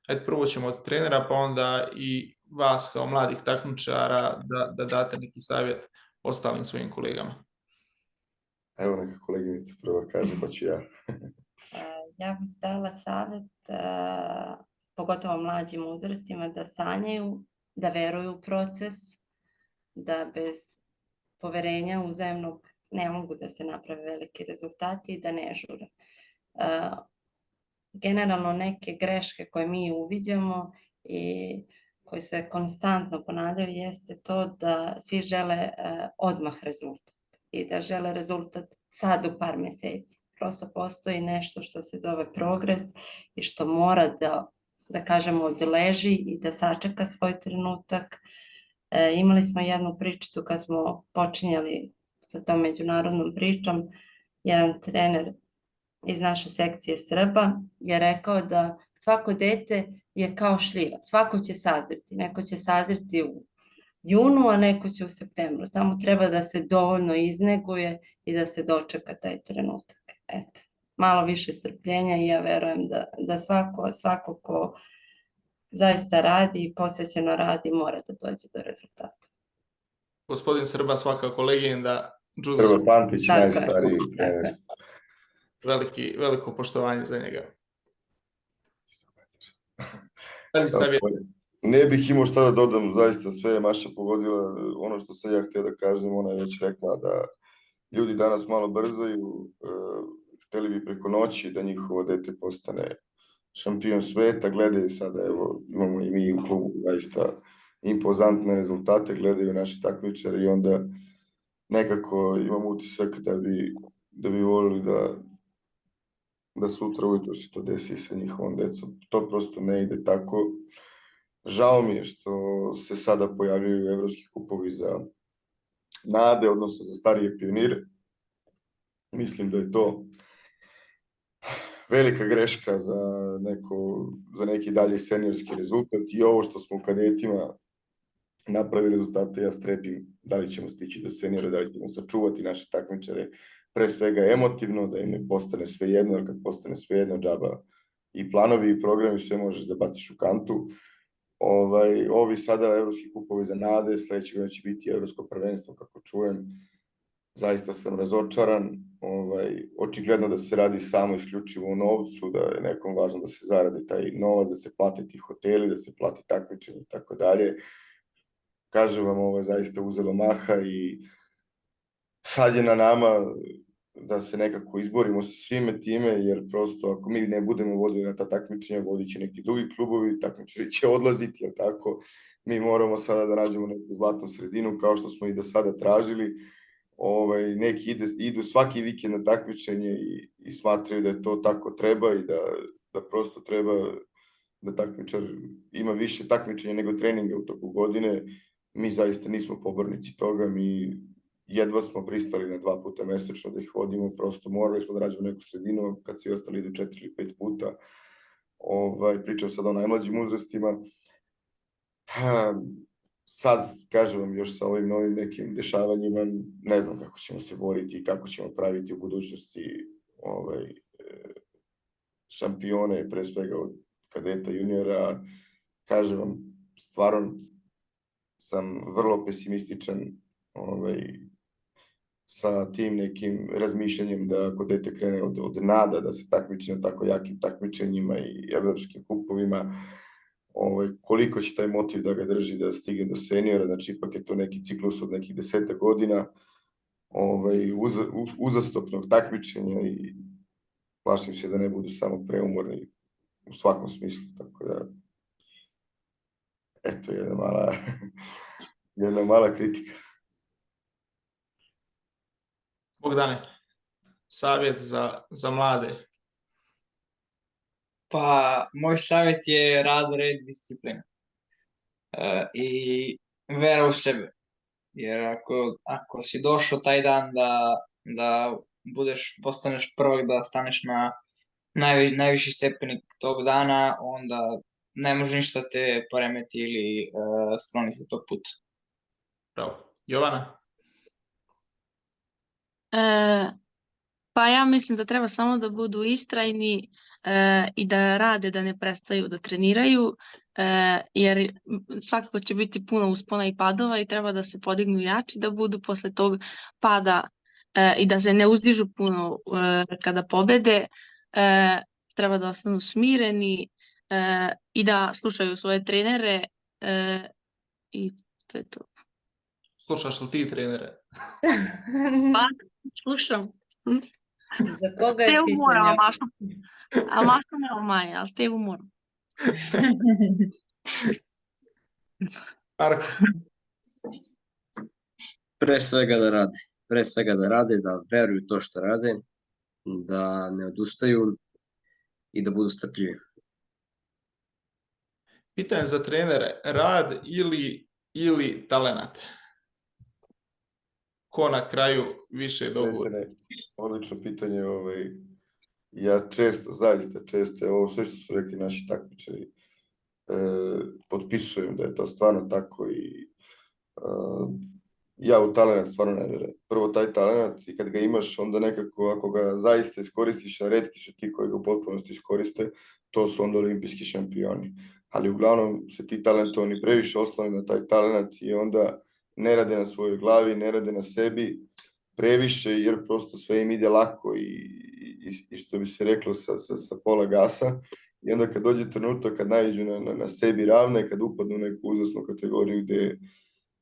A: Ajde, prvo ćemo od trenera, pa onda i vas kao mladih takmičara da date neki savjet ostalim svojim kolegama.
B: Evo neka koleginica prva kaže, pa ću ja.
F: Ja bih dala savjet, pogotovo mlađim uzrastima, da sanjaju, da veruju u proces, da bez poverenja uzajemnog ne mogu da se naprave veliki rezultati i da ne žure. Generalno neke greške koje mi uviđamo i koje se konstantno ponavljaju jeste to da svi žele odmah rezultat i da žele rezultat sad u par meseci. Prosto postoji nešto što se zove progres i što mora da kažemo odleži i da sačeka svoj trenutak. Imali smo jednu pričicu kad smo počinjali sa tom međunarodnom pričom, jedan trener iz naše sekcije Srba je rekao da svako dete je kao šljiva, svako će sazreti, neko će sazreti u junu, a neko će u septembru, samo treba da se dovoljno izneguje i da se dočeka taj trenutak. Eto, malo više strpljenja i ja verujem da svako ko zaista radi i posvećeno radi mora da dođe do rezultata.
A: Gospodin Srba svakako legenda.
B: Srba Pantić, najstariji trener.
A: Veliko poštovanje za njega.
B: Ne bih imao šta da dodam, zaista sve je Maša pogodila. Ono što sam ja htio da kažem, ona je već rekla da ljudi danas malo brzaju, hteli bi preko noći da njihovo dete postane šampion sveta, gledaju sada, evo, imamo i mi u klubu zaista impozantne rezultate, gledaju naši takmičari i onda nekako imam utisak da bi volili da sutra ujutro se to desi sa njihovom decom. To prosto ne ide tako. Žao mi je što se sada pojavljaju evropski kupovi za mlade, odnosno za starije pionire. Mislim da je to velika greška za neki dalji seniorski rezultat i ovo što smo u kadetima napravili rezultate, ja strepim da li ćemo stići do seniora, da li ćemo sačuvati naše takmičare, pre svega emotivno, da im ne postane sve jedno, jer kad postane sve jedno džaba i planovi i programi, sve možeš da baciš u kantu. Ovi sada evropski kupovi za nade, sledećeg godina će biti evropsko prvenstvo, kako čujem. Zaista sam razočaran, očigledno da se radi samo isključivo o novcu, da je nekom važno da se zaradi taj novac, da se plati ti hoteli, da se plati takmičenje i tako dalje. Kažem vam, ovo je zaista uzelo maha i sad je na nama da se nekako izborimo sa svime time, jer prosto ako mi ne budemo vodili na ta takmičenja, vodit će neki drugi klubovi, takmičari će odlaziti, jel tako? Mi moramo sada da nađemo neku zlatnu sredinu, kao što smo i do sada tražili. Neki idu svaki vikend na takmičenje i smatraju da je to tako treba i da prosto treba da takmičar ima više takmičenja nego treninga u toku godine. Mi zaista nismo pobornici toga, mi jedva smo pristali na 2 puta mesečno da ih vodimo, prosto morali smo da nađemo neku sredinu kad svi ostali idu 4 ili 5 puta. Pričam sad o najmlađim uzrastima. Sad, kažem vam, još sa ovim novim nekim dešavanjima, ne znam kako ćemo se boriti i kako ćemo praviti u budućnosti šampione, pre svega od kadeta, juniora. Kažem vam, stvarno sam vrlo pesimističan sa tim nekim razmišljanjem da ako dete krene od nada, da se takmiči na tako jakim takmičenjima i evropskim kupovima, koliko će taj motiv da ga drži da stigne do seniora, znači ipak je to neki ciklus od nekih 10 godina. uzastopnog takmičenja i plašim se da ne budu samo preumorni u svakom smislu, tako da eto jedna mala kritika.
A: Bogdane, savjet za mlade.
C: Pa, moj savjet je rad, red, disciplina. I vera u sebe. Jer ako si došao taj dan da postaneš prvak, da staneš na najviši stepenik tog dana, onda ne može ništa te poremeti ili skloniti sa tog puta.
A: Bravo. Jovana?
D: Pa ja mislim da treba samo da budu istrajni i da rade, da ne prestaju da treniraju, jer svakako će biti puno uspona i padova i treba da se podignu jači, da budu posle tog pada i da se ne uzdižu puno kada pobede, treba da ostanu smireni i da slušaju svoje trenere i to je to.
A: Slušaš li ti trenere?
D: Pa, slušam.
F: Za koga je
D: Ste umoram,
F: pitanje?
D: a mašta me omaje, ali ste umoram.
A: Marko?
E: Pre svega da rade, da veruju to što rade, da ne odustaju i da budu strpljivi.
A: Pitanje za trenere, rad ili talenat? Ko na kraju više dogura?
B: Odlično pitanje. Ja zaista često, ovo sve što su rekli naši takmičari, potpisujem da je to stvarno tako i ja u talenat stvarno ne verujem. Prvo taj talenat i kad ga imaš, onda nekako ako ga zaista iskoristiš, a retki su ti koji ga u potpunosti iskoriste, to su onda olimpijski šampioni. Ali uglavnom se ti talentovani previše oslone na taj talenat i onda ne rade na svojoj glavi, ne rade na sebi previše jer prosto sve im ide lako i što bi se reklo sa pola gasa. I onda kad dođe trenutak, kad naiđu na sebi ravne, kad upadnu u neku uzasnu kategoriju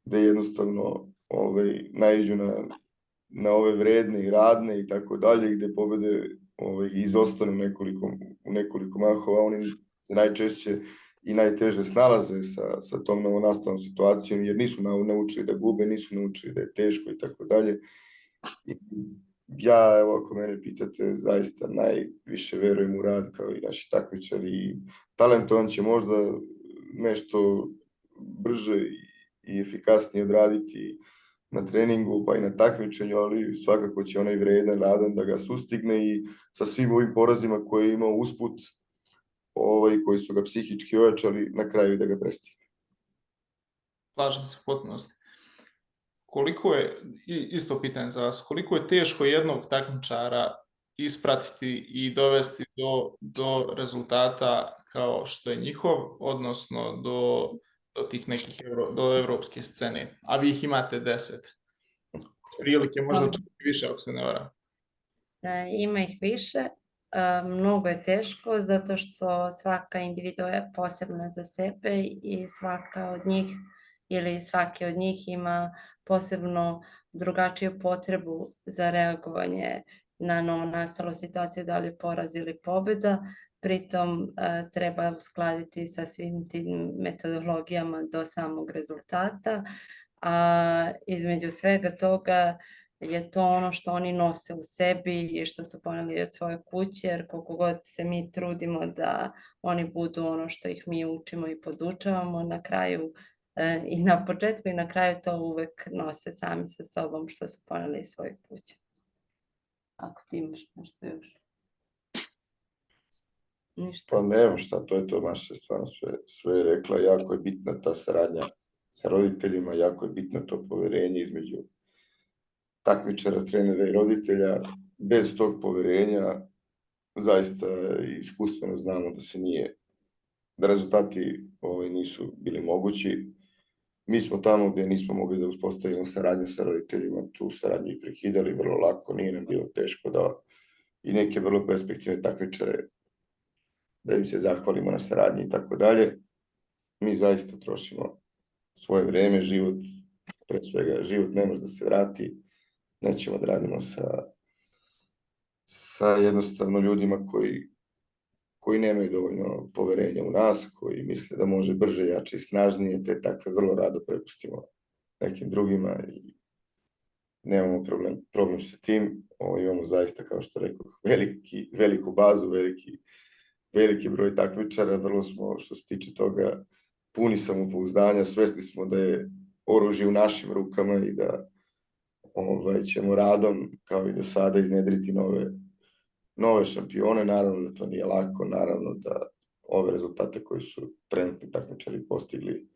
B: gde jednostavno naiđu na ove vredne i radne i tako dalje, gde pobede izostanu u nekoliko mahova, oni se najčešće i najteže snalaze sa tom novonastalnom situacijom, jer nisu naučili da gube, nisu naučili da je teško i tako dalje. Ja, evo, ako mene pitate, zaista najviše verujem u rad kao i naši takmičari. Talentovan će možda nešto brže i efikasnije odraditi na treningu pa i na takmičenju, ali svakako će onaj vredan, radan da ga sustigne i sa svim ovim porazima koje je imao usput, koji su ga psihički ojačali, na kraju da ga prestigne.
A: Slažem se u potpunosti. Koliko je, isto pitanje za vas, koliko je teško jednog takmičara ispratiti i dovesti do rezultata kao što je njihov, odnosno do tih nekih do evropske scene, a vi ih imate 10. Prilike možda čak i više, ako se ne varam.
F: Ima ih više. Mnogo je teško zato što svaka individua je posebna za sebe i svaka od njih ili svaki od njih ima posebno drugačiju potrebu za reagovanje na novonastalu situaciju, da li poraz ili pobjeda. Pritom treba uskladiti sa svim tim metodologijama do samog rezultata, a između svega toga je to ono što oni nose u sebi i što su poneli od svoje kuće, jer koliko god se mi trudimo da oni budu ono što ih mi učimo i podučavamo, na kraju i na početku i na kraju to uvek nose sami sa sobom što su poneli iz svoje kuće. Ako ti imaš nešto još. Ništa.
B: Pa nemam šta, to je to, Maša je stvarno sve rekla, jako je bitna ta saradnja sa roditeljima, jako je bitno to poverenje između takmičara, trenera i roditelja. Bez tog poverenja zaista iskustveno znamo da rezultati nisu bili mogući. Mi smo tamo gde nismo mogli da uspostavimo saradnju sa roditeljima, tu saradnju i prekidali vrlo lako, nije nam bilo teško da i neke vrlo perspektivne takmičare da im se zahvalimo na saradnji i tako dalje. Mi zaista trošimo svoje vreme, život, pre svega život ne može da se vrati, nećemo da radimo sa jednostavno ljudima koji nemaju dovoljno poverenja u nas, koji misle da može brže, jače i snažnije, te takve vrlo rado prepustimo nekim drugima i nemamo problem sa tim. Imamo zaista, kao što rekao, veliku bazu, veliki broj takmičara, vrlo smo, što se tiče toga, puni samopouzdanja, svesni smo da je oružje u našim rukama i da ćemo radom, kao i do sada, iznedriti nove šampione. Naravno da to nije lako, naravno da ove rezultate koji su trenutni takmičari postigli,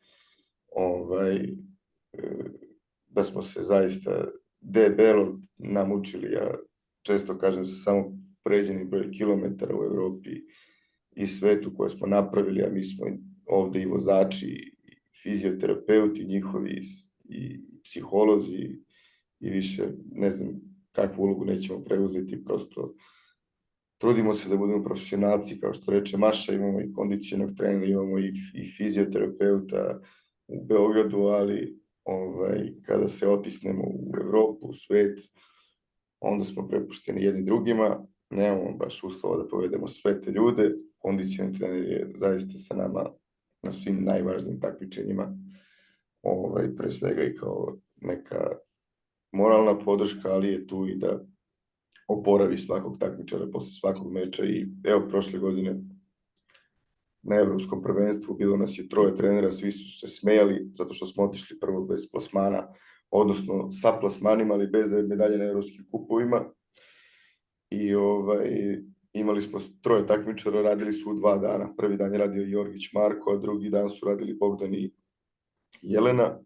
B: da smo se zaista debelo namučili. Ja često kažem da se samo pređeni broj kilometara u Evropi i svetu koje smo napravili, a mi smo ovde i vozači, i fizioterapeuti njihovi, i psiholozi, i više ne znam kakvu ulogu nećemo preuzeti, prosto trudimo se da budemo profesionalci, kao što reče Maša, imamo i kondicionog trenera, imamo i fizioterapeuta u Beogradu, ali kada se otisnemo u Evropu, u svet, onda smo prepušteni jedni drugima, nemamo baš uslova da povedemo sve te ljude. Kondicionalni trener je zaista sa nama na svim najvažnijim takmičenjima, pre svega i kao neka moralna podrška, ali je tu i da oporavi svakog takmičara posle svakog meča. I evo, prošle godine na evropskom prvenstvu bilo nas je 3 trenera, svi su se smejali zato što smo otišli prvo bez plasmana, odnosno sa plasmanima, ali bez medalje na evropskim kupovima. I imali smo 3 takmičara, radili su u 2 dana. Prvi dan je radio Jorgić Marko, a drugi dan su radili Bogdan i Jelena.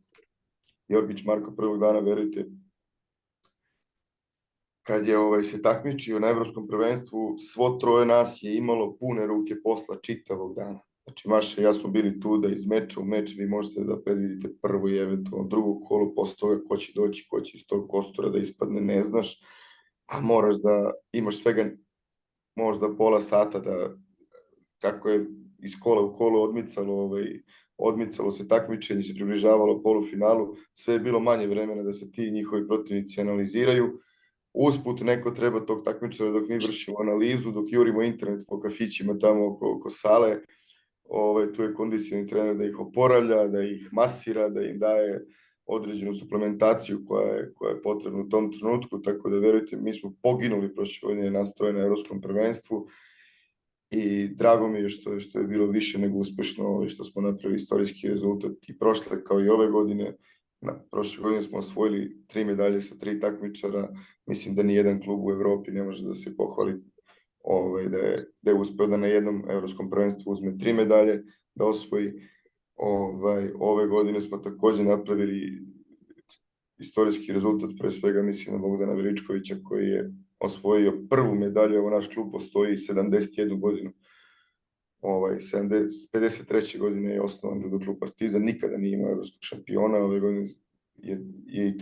B: Jorgić Marko prvog dana, verujte, kad je se takmičio na evropskom prvenstvu, svo 3 nas je imalo pune ruke posla čitavog dana. Znači, Maša i ja smo bili tu da iz meča u meč vi možete da predvidite prvo i eventualno drugo kolo, posle toga ko će doći, ko će iz tog kostura da ispadne, ne znaš, a moraš da imaš svega možda pola sata da, kako je iz kola u kolo odmicalo se takmičenje, se približavalo polufinalu, sve je bilo manje vremena da se ti njihovi protivnici analiziraju. Usput neko treba tog takmičara dok mi vršimo analizu, dok jurimo internet po kafićima tamo oko sale, tu je kondicionalni trener da ih oporavlja, da ih masira, da im daje određenu suplementaciju koja je potrebna u tom trenutku, tako da verujte, mi smo poginuli prošle godine nastroje na evropskom prvenstvu i drago mi je što je bilo više nego uspešno, što smo napravili istorijski rezultat i prošle kao i ove godine. Prošle godine smo osvojili 3 medalje sa 3 takmičara. Mislim da nijedan klub u Evropi ne može da se pohvali da je uspeo da na jednom evropskom prvenstvu uzme 3 medalje, da osvoji. Ove godine smo takođe napravili istorijski rezultat, pre svega mislim na Bogdana Veličkovića koji je osvojio prvu medalju. Evo, naš klub postoji 71 godinu. 53. godine je osnovan judo klub Partizan, nikada nije imao evropskog šampiona, ove godine je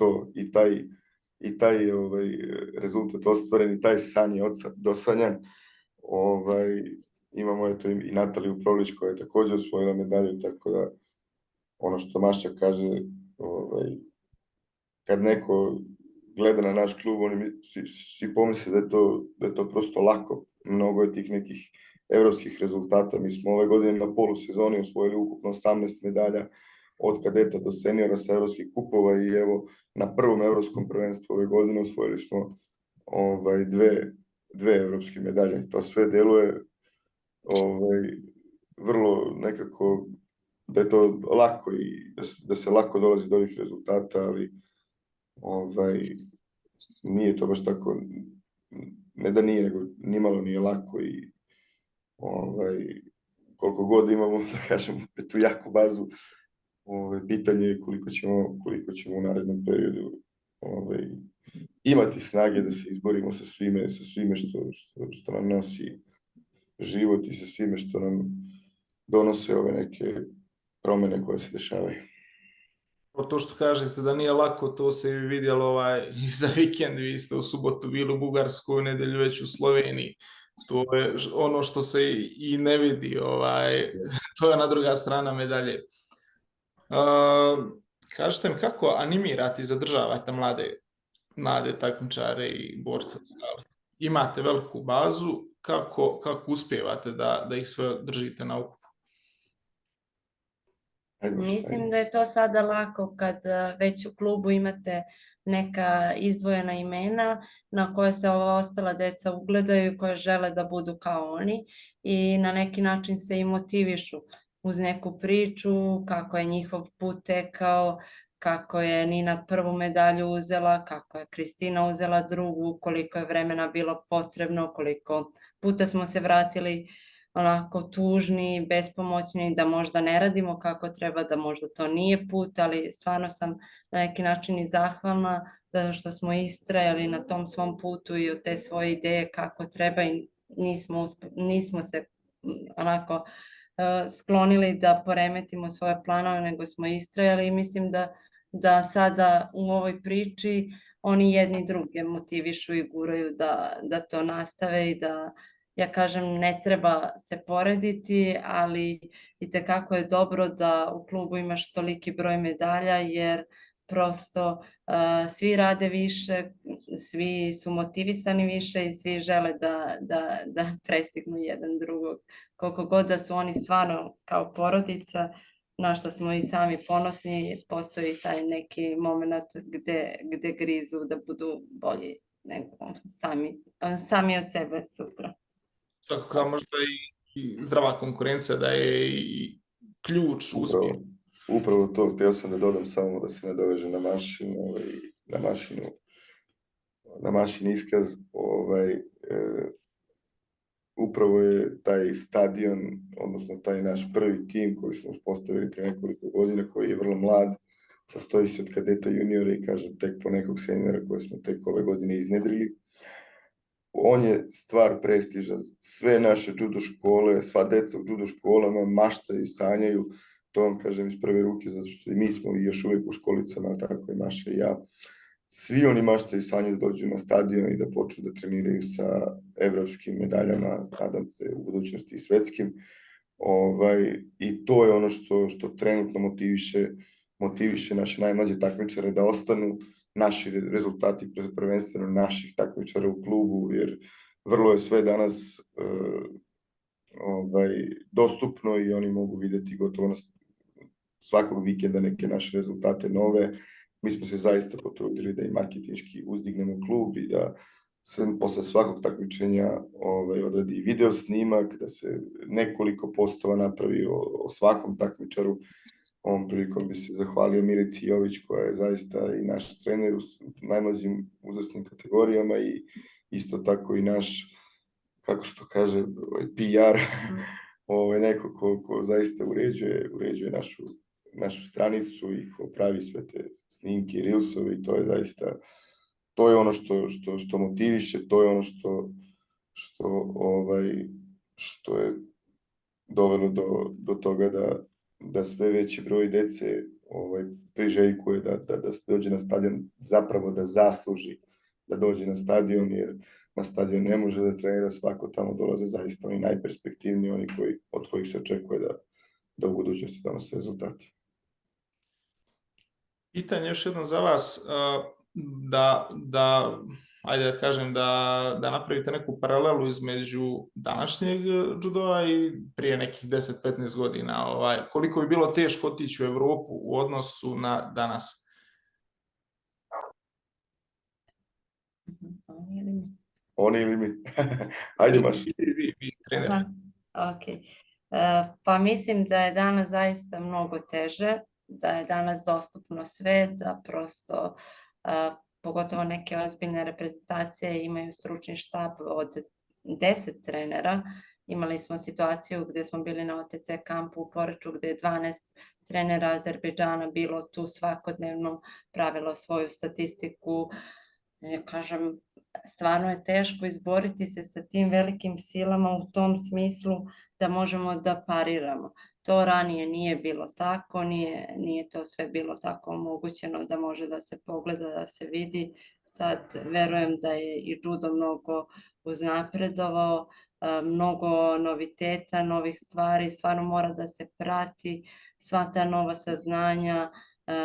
B: i taj rezultat ostvaren i taj san je dosanjan. Imamo eto i Nataliju Provlić koja je takođe osvojila medalju, tako da ono što Maša kaže, kad neko gleda na naš klub, oni svi pomisle da je to prosto lako. Mnogo je tih nekih evropskih rezultata. Mi smo ove godine na polusezoni osvojili ukupno 18 medalja od kadeta do seniora sa evropskih kupova i evo na prvom evropskom prvenstvu ove godine osvojili smo dve evropske medalje. To sve deluje vrlo nekako da je to lako i da se lako dolazi do ovih rezultata, ali nije to baš tako, ne da nije, nego nimalo nije lako i koliko god imamo, da kažemo, tu jaku bazu, pitanje je koliko ćemo u narednom periodu imati snage da se izborimo sa svime što nam nosi život i sa svime što nam donose ove neke promene koje se dešavaju.
A: To što kažete da nije lako, to se i vidjelo i za vikend, vi ste u subotu bili u Bugarskoj, u nedelju već u Sloveniji. To je ono što se i ne vidi, to je ona druga strana medalje. Kažete mi, kako animirate i zadržavate mlade mlade takmičare i borce. Ali imate veliku bazu, kako uspijevate da ih sve držite na okupu?
F: Mislim da je to sada lako kad već u klubu imate neka izdvojena imena na koje se ova ostala deca ugledaju i koje žele da budu kao oni i na neki način se i motivišu uz neku priču kako je njihov put tekao, kako je Nina prvu medalju uzela, kako je Kristina uzela drugu, koliko je vremena bilo potrebno, koliko puta smo se vratili onako tužni, bespomoćni, da možda ne radimo kako treba, da možda to nije put, ali stvarno sam na neki način i zahvalna što smo istrajali na tom svom putu i od te svoje ideje kako treba i nismo se onako sklonili da poremetimo svoje planove, nego smo istrajali i mislim da sada u ovoj priči oni jedni druge motivišu i guraju da to nastave i da, ja kažem, ne treba se porediti, ali itekako je dobro da u klubu imaš toliki broj medalja, jer prosto svi rade više, svi su motivisani više i svi žele da prestignu jedan drugog. Koliko god da su oni stvarno kao porodica, na što smo i sami ponosni, postoji taj neki moment gde grizu da budu bolji nego sami od sebe sutra.
A: Svakako da možda i zdrava konkurencija da je i ključ uspjeha.
B: Upravo to, htio sam da dodam samo da se nadoveže na mašin iskaz. Upravo je taj stadion, odnosno taj naš prvi tim koji smo uspostavili prije nekoliko godina, koji je vrlo mlad, sastoji se od kadeta juniora i kažem tek po nekog seniora koje smo tek ove godine iznedrili. On je stvar prestiža. Sve naše judo škole, sva deca u judo školama maštaju i sanjaju, to vam kažem iz prve ruke, zato što i mi smo još uvijek u školicama, tako i Maša i ja. Svi oni maštaju i sanjaju da dođu na stadion i da počnu da treniraju sa evropskim medaljama, nadam se u budućnosti i svetskim. I to je ono što trenutno motiviše naše najmlađe takmičare da ostanu, naši rezultati prvenstveno naših takmičara u klubu, jer vrlo je sve danas dostupno i oni mogu videti gotovo svakog vikenda neke naše rezultate nove. Mi smo se zaista potrudili da i marketinški uzdignemo klub i da se posle svakog takmičenja odradi video snimak, da se nekoliko postova napravi o svakom takmičaru. Ovom prilikom bi se zahvalio Milici Jović, koja je zaista i naš trener u najmlađim uzrasnim kategorijama i isto tako i naš, kako se to kaže, PR, neko ko zaista uređuje našu stranicu i ko pravi sve te snimke i reelsovi, i to je zaista, to je ono što motiviše, to je ono što je dovelo do toga da sve veći broj dece priželjkuje da dođe na stadion, zapravo da zasluži da dođe na stadion, jer na stadion ne može da trenira svako, tamo dolaze zaista oni najperspektivniji, oni od kojih se očekuje da u budućnosti donose rezultati.
A: Pitanje još jedno za vas, ajde da kažem, da napravite neku paralelu između današnjeg judoa i prije nekih 10-15 godina. Koliko bi bilo teško otići u Evropu u odnosu na danas?
B: Oni ili mi? Ajde, Maša.
A: Vi trener.
F: Ok. Pa mislim da je danas zaista mnogo teže, da je danas dostupno sve, da prosto pogotovo neke ozbiljne reprezentacije imaju stručni štab od 10 trenera. Imali smo situaciju gdje smo bili na OTC kampu u Poreču gdje je 12 trenera Azerbejdžana bilo tu svakodnevno, pravilo svoju statistiku. Ja kažem, stvarno je teško izboriti se sa tim velikim silama u tom smislu da možemo da pariramo. To ranije nije bilo tako, nije to sve bilo tako omogućeno da može da se pogleda, da se vidi. Sad verujem da je i judo mnogo uznapredovao, mnogo noviteta, novih stvari, stvarno mora da se prati sva ta nova saznanja,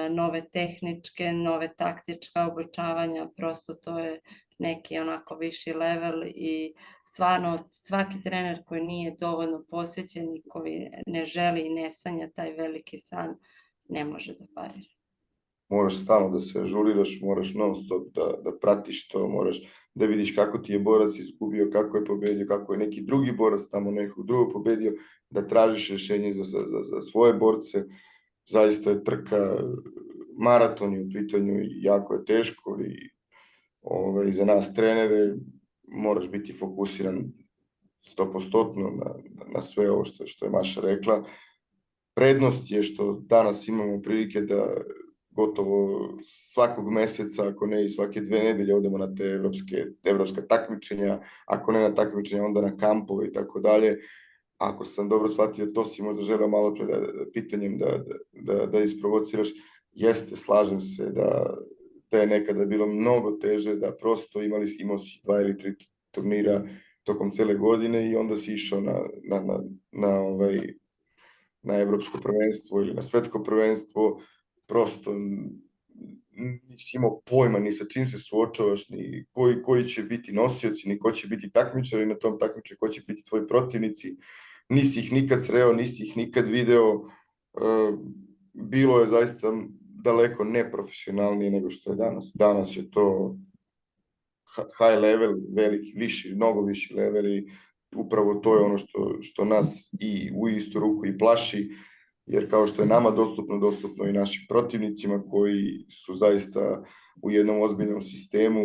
F: nove tehničke, nove taktička obučavanja, prosto to je neki onako viši level i stvarno svaki trener koji nije dovoljno posvećen i koji ne želi i ne sanja taj veliki san, ne može da parira.
B: Moraš stalno da se ažuriraš, moraš non stop da pratiš to, moraš da vidiš kako ti je borac izgubio, kako je pobedio, kako je neki drugi borac tamo nekog drugog pobedio, da tražiš rješenje za svoje borce. Zaista je trka, maraton je u pitanju i jako je teško i za nas trenere moraš biti fokusiran 100% na sve ovo što je Maša rekla. Prednost je što danas imamo prilike da gotovo svakog meseca, ako ne i svake 2 nedelje odemo na te evropska takmičenja, ako ne na takmičenja, onda na kampove i tako dalje. Ako sam dobro shvatio, to si možda želeo malo pre pitanjem da isprovociraš. Jeste, slažem se da je nekada bilo mnogo teže, da prosto imao si 2 ili 3 turnira tokom cele godine i onda si išao na evropsko prvenstvo ili na svetsko prvenstvo, prosto nisi imao pojma ni sa čim se suočavaš, ni koji će biti nosioci, ni ko će biti takmičari na tom takmičenju, ko će biti tvoji protivnici. Nisi ih nikad sreo, nisi ih nikad video. Bilo je zaista daleko neprofesionalnije nego što je danas. Danas je to high level, veliki, viši, mnogo viši level i upravo to je ono što nas i u istu ruku i plaši, jer kao što je nama dostupno i našim protivnicima koji su zaista u jednom ozbiljnom sistemu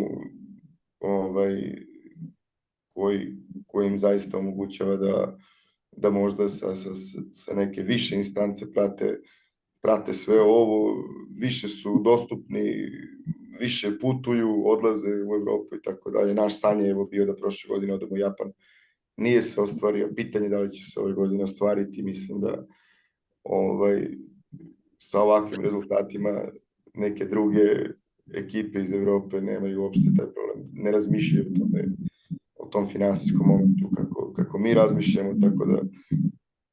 B: koji im zaista omogućava da možda sa neke više instance prate sve ovo, više su dostupni, više putuju, odlaze u Evropu i tako dalje. Naš san je bio da prošle godine odemo u Japan. Nije se ostvario, pitanje da li će se ove godine ostvariti, mislim da sa ovakvim rezultatima neke druge ekipe iz Evrope nemaju uopšte taj problem, ne razmišljaju o tom finansijskom momentu kako mi razmišljamo, tako da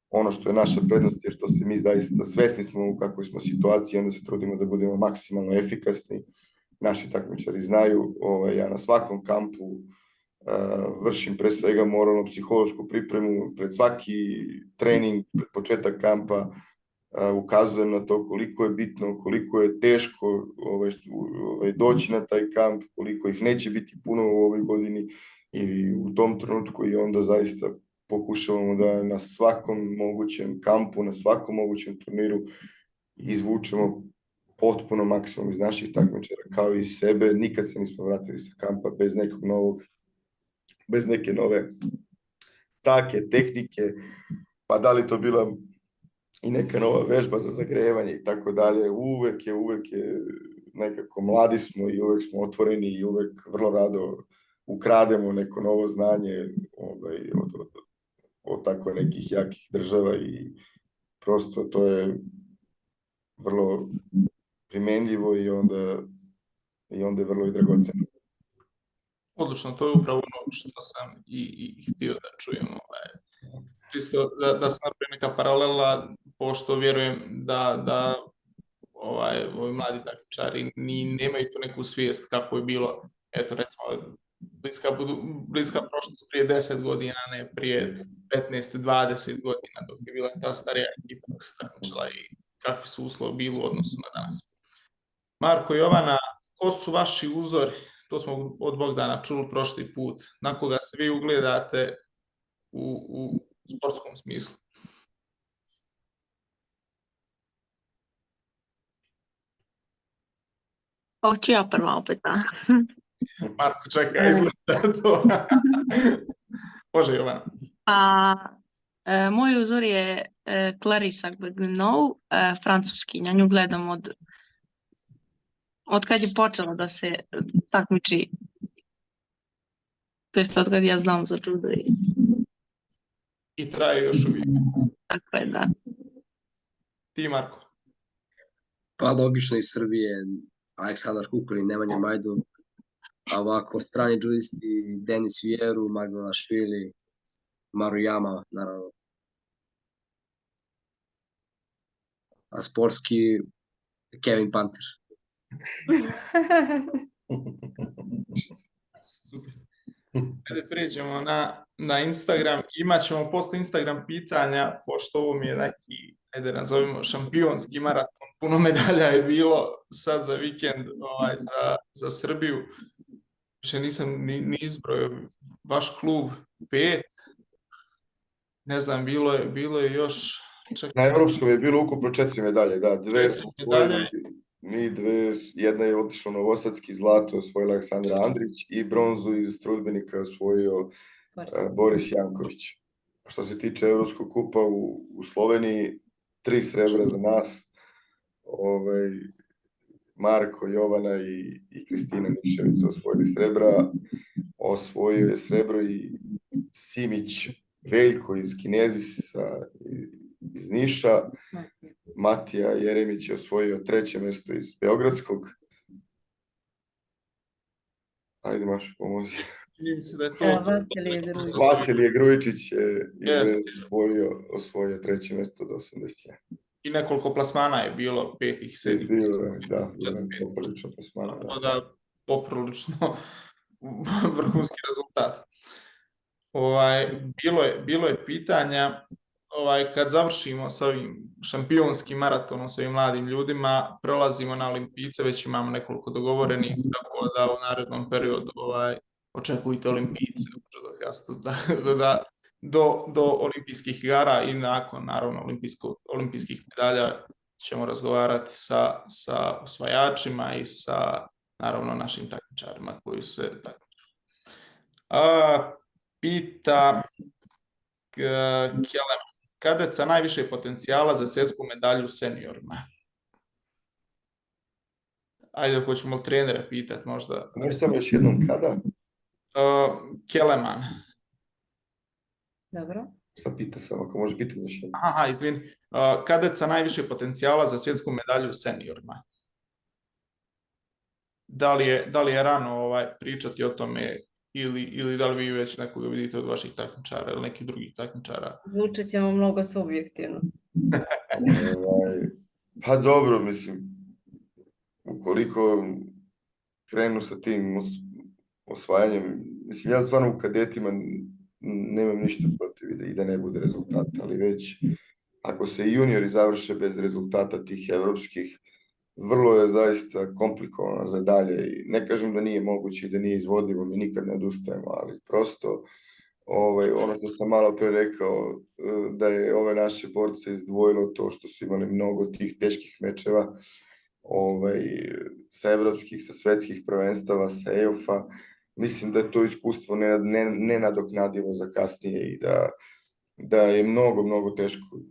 B: ono što je naša prednost je što se mi zaista svesni smo u kakvoj smo situaciji, onda se trudimo da budemo maksimalno efikasni. Naši takmičari znaju, ja na svakom kampu vršim pre svega moralno-psihološku pripremu pred svaki trening, pred početak kampa, ukazujem na to koliko je bitno, koliko je teško doći na taj kamp, koliko ih neće biti puno u ovoj godini i u tom trenutku i onda zaista pokušavamo da na svakom mogućem kampu, na svakom mogućem turniru izvučemo potpuno maksimum iz naših takmičara kao i iz sebe. Nikad se nismo vratili sa kampa bez neke nove cake, tehnike, pa da li to bila i neka nova vežba za zagrevanje i tako dalje. Uvek je nekako mladi smo i uvek smo otvoreni i uvek vrlo rado ukrademo neko novo znanje od tako nekih jakih država i prosto to je vrlo primenljivo i onda je vrlo i dragoceno.
A: Odlično, to je upravo ono što sam i htio da čujem. Čisto da se napravi neka paralela, pošto vjerujem da ovi mladi takmičari nemaju tu neku svijest kako je bilo, eto recimo, bliska prošlost prije 10 godina, ne prije 15-20 godina, dok je bila ta starija ekipa dok se takmičila i kakvi su uslovi bili u odnosu na danas. Marko i Jovana, ko su vaši uzori? To smo od Bogdana čuli prošli put. Na koga se vi ugledate u sportskom smislu?
D: Hoću ja prva opet.
A: Marko, čekaj, izgleda to. Može, Jovana.
D: Moj uzor je Clarissa Gagnon, francuskinja. Nju gledam od kad je počela da se takmiči. To jest od kad ja znam za judo.
A: I traje još uvijek.
D: Tako je, da.
A: Ti, Marko?
E: Pa logično iz Srbije, Aleksandar Kukolin, Nemanja Majdov, a ovako strani judisti Denis Vieru, Magdalena Švili, Maruyama, naravno. A sportski Kevin Panter.
A: Super. Ajde pređemo na Instagram. Imaćemo posle Instagram pitanja, pošto ovo mi je neki, ajde nazovimo, šampionski maraton. Puno medalja je bilo sad za vikend za Srbiju. Više nisam ni izbrojio. Vaš klub 5. Ne znam, bilo je još...
B: Na Evropskom je bilo ukupno 4 medalje, da. 2 su osvojili mi, 2, jedna je otišla Novosadski, zlato osvojila Aleksandra Andrić i bronzu iz trudbenika osvojio Boris Janković. Što se tiče Evropskog kupa u Sloveniji, 3 srebra za nas. Marko, Jovana i Kristina Nišević su osvojili srebra. Osvojio je srebro i Simić Veljko iz Kinezisa, iz Niša. Matija Jeremić je osvojio 3. mesto iz Beogradskog. Ajde, Maša, pomozi.
A: Čini mi se da je to...
B: Vasilije Grujičić je osvojio 3. mesto do 81.
A: I nekoliko plasmana je bilo, 5 i 7.
B: Bilo je, da, poprilično plasmana.
A: Da, poprilično vrhunski rezultat. Bilo je pitanja, kad završimo sa ovim šampionskim maratonom, sa ovim mladim ljudima, prelazimo na olimpijce, već imamo nekoliko dogovorenih, tako da u narednom periodu očekujte olimpijce u judokastu, do olimpijskih igara i nakon, naravno, olimpijskih medalja ćemo razgovarati sa osvajačima i sa, naravno, našim takmičarima koji se takmičaju. Pita Kelem, kadeca najviše potencijala za svjetsku medalju seniorima? Ajde, hoćemo li trenere pitati možda?
B: Možeš samo još jednom kada?
A: Keleman.
F: Dobro.
B: Šta pita samo, ako može biti još jednom?
A: Aha, izvini. Kadeca najviše potencijala za svjetsku medalju seniorima? Da li je rano pričati o tome ili da li vi već nekoga vidite od vaših takmičara ili nekih drugih takmičara?
F: Zvučat ćemo mnogo subjektivno.
B: Pa dobro, mislim, ukoliko krenu sa tim osvajanjem, mislim, ja stvarno u kadetima nemam ništa protiv i da ne bude rezultata, ali već ako se juniori završe bez rezultata tih evropskih, vrlo je zaista komplikovano za dalje i ne kažem da nije moguće i da nije izvodljivo, mi nikad ne odustajemo, ali prosto ono što sam malo pre rekao, da je ove naše borce izdvojilo to što su imali mnogo tih teških mečeva sa evropskih, sa svetskih prvenstava, sa EOF-a. Mislim da je to iskustvo nenadoknadivo za kasnije i da je mnogo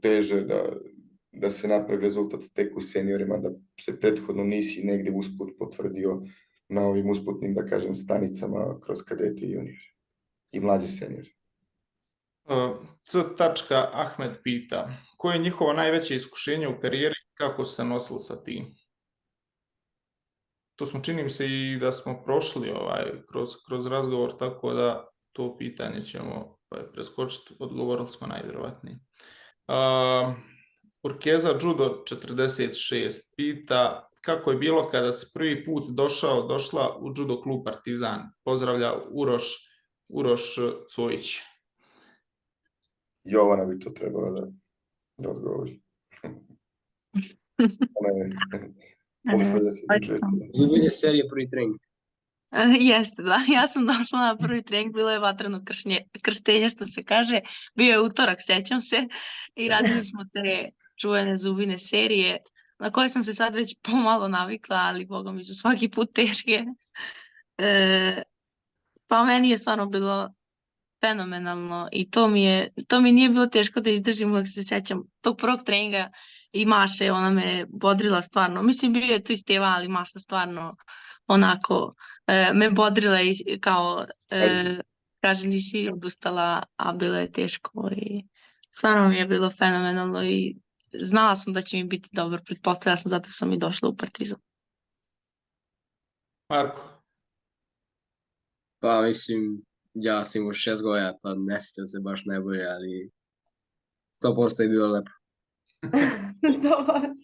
B: teže da se napravi rezultat tek u seniorima, da se prethodno nisi negde usput potvrdio na ovim usputnim, da kažem, stanicama kroz kadete i juniori i mlađi seniori.
A: C. Ahmed pita, koje je njihovo najveće iskušenje u karijeri i kako su se nosili sa tim? To smo, čini mi se, i da smo prošli kroz razgovor, tako da to pitanje ćemo preskočiti, odgovorili smo najvjerovatnije. Urkeza Judo 46 pita kako je bilo kada si prvi put došla u judo klub Partizan. Pozdravlja Uroš Cojić.
B: Jovana bi to trebala da odgovori.
E: Zubinje serije prvi trening.
D: Jeste, da. Ja sam došla na prvi trening, bilo je vatreno krštenje, što se kaže. Bio je utorak, sjećam se, i radili smo te čuvene Zubine serije, na koje sam se sad već pomalo navikla, ali boga mi su svaki put teške. Pa meni je stvarno bilo fenomenalno i to mi nije bilo teško da izdržim, uvijek se sjećam tog prvog treninga i Maše, ona me bodrila stvarno. Mislim, bio je tu i Steva, ali Maša stvarno onako me bodrila i kao kaže nisi odustala, a bilo je teško i stvarno mi je bilo fenomenalno i znala sam da će mi biti dobro, pretpostavila sam, zato sam i došla u Partizan.
A: Marko?
E: Pa mislim, ja sam imao 6 godina, tad ne sjećam se baš najbolje, ali 100% je bilo lepo.
F: 100%.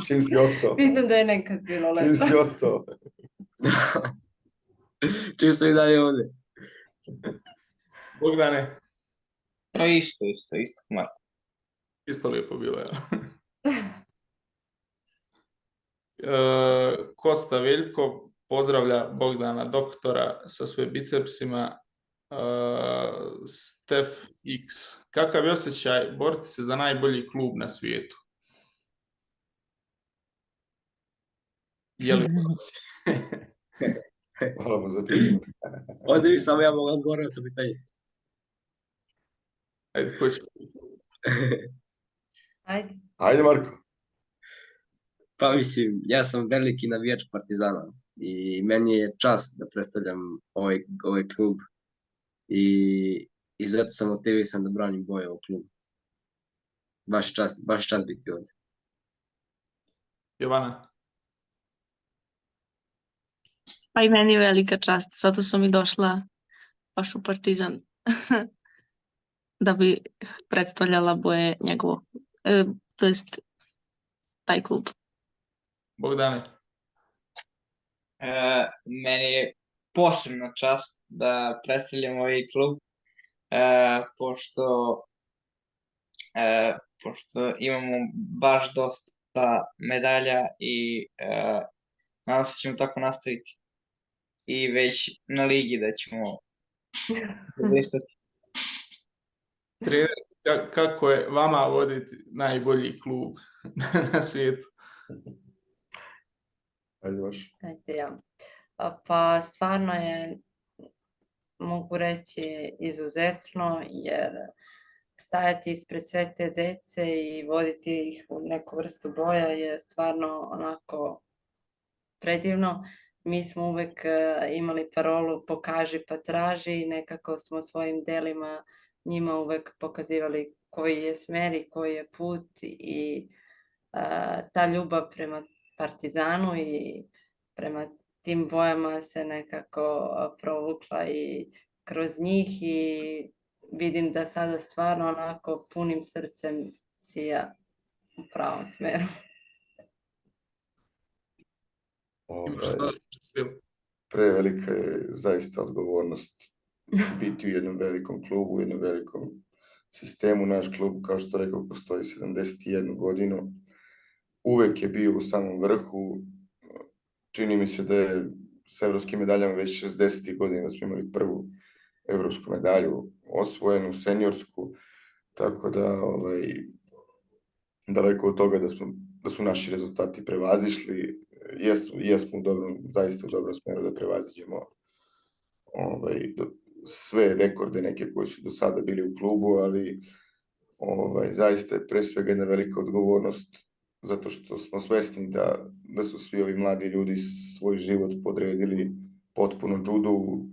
B: Čim si ostao?
F: Vidim da je nekad bilo
B: Čim
F: leto.
B: si ostao?
E: Čim sam i dalje ovdje.
A: Bogdane,
C: Pa isto, Marko.
A: isto lijepo bilo, ja. Kosta Veljko pozdravlja Bogdana doktora sa sve bicepsima. Stef X. Kakav je osjećaj boriti se za najbolji klub na svijetu? Je li
B: Hvala mu za pitanje.
E: Ovdje bi samo ja mogu odgovoriti na to pitanje.
A: Ajde, ko će?
F: Ajde.
B: Ajde, Marko.
E: Pa mislim, ja sam veliki navijač Partizana i meni je čast da predstavljam ovaj klub i zato sam motivisan da branim boje ovog kluba. Baš je čast biti ovdje.
A: Jovana?
D: Pa i meni je velika čast, zato sam i došla baš u Partizan da bi predstavljala boje njegovog, to jest taj klub.
A: Bogdane?
C: Meni je posebna čast da predstavljam ovaj klub, pošto imamo baš dosta medalja i nadam se ćemo tako nastaviti i već na ligi da ćemo blistati.
A: Trener, kako je vama voditi najbolji klub na svijetu?
B: Ajde, vaš.
F: Ajde ja. Pa stvarno je, mogu reći, izuzetno, jer stajati ispred sve te dece i voditi ih u neku vrstu boja je stvarno onako predivno. Mi smo uvek imali parolu pokaži pa traži i nekako smo svojim delima njima uvek pokazivali koji je smer i koji je put i ta ljubav prema Partizanu i prema tim bojama se nekako provukla i kroz njih i vidim da sada stvarno onako punim srcem sija u pravom smeru.
B: Prevelika je zaista odgovornost biti u jednom velikom klubu, u jednom velikom sistemu. Naš klub, kao što rekao, postoji 71 godinu. Uvek je bio u samom vrhu. Čini mi se da je s evropskim medaljama već 60. godina da smo imali prvu evropsku medalju osvojenu, seniorsku. Tako da daleko od toga da su naši rezultati prevazišli. Jesmo zaista u dobrom smeru da prevaziđemo sve rekorde neke koji su do sada bili u klubu, ali zaista je pre svega jedna velika odgovornost zato što smo svesni da su svi ovi mladi ljudi svoj život podredili potpuno judu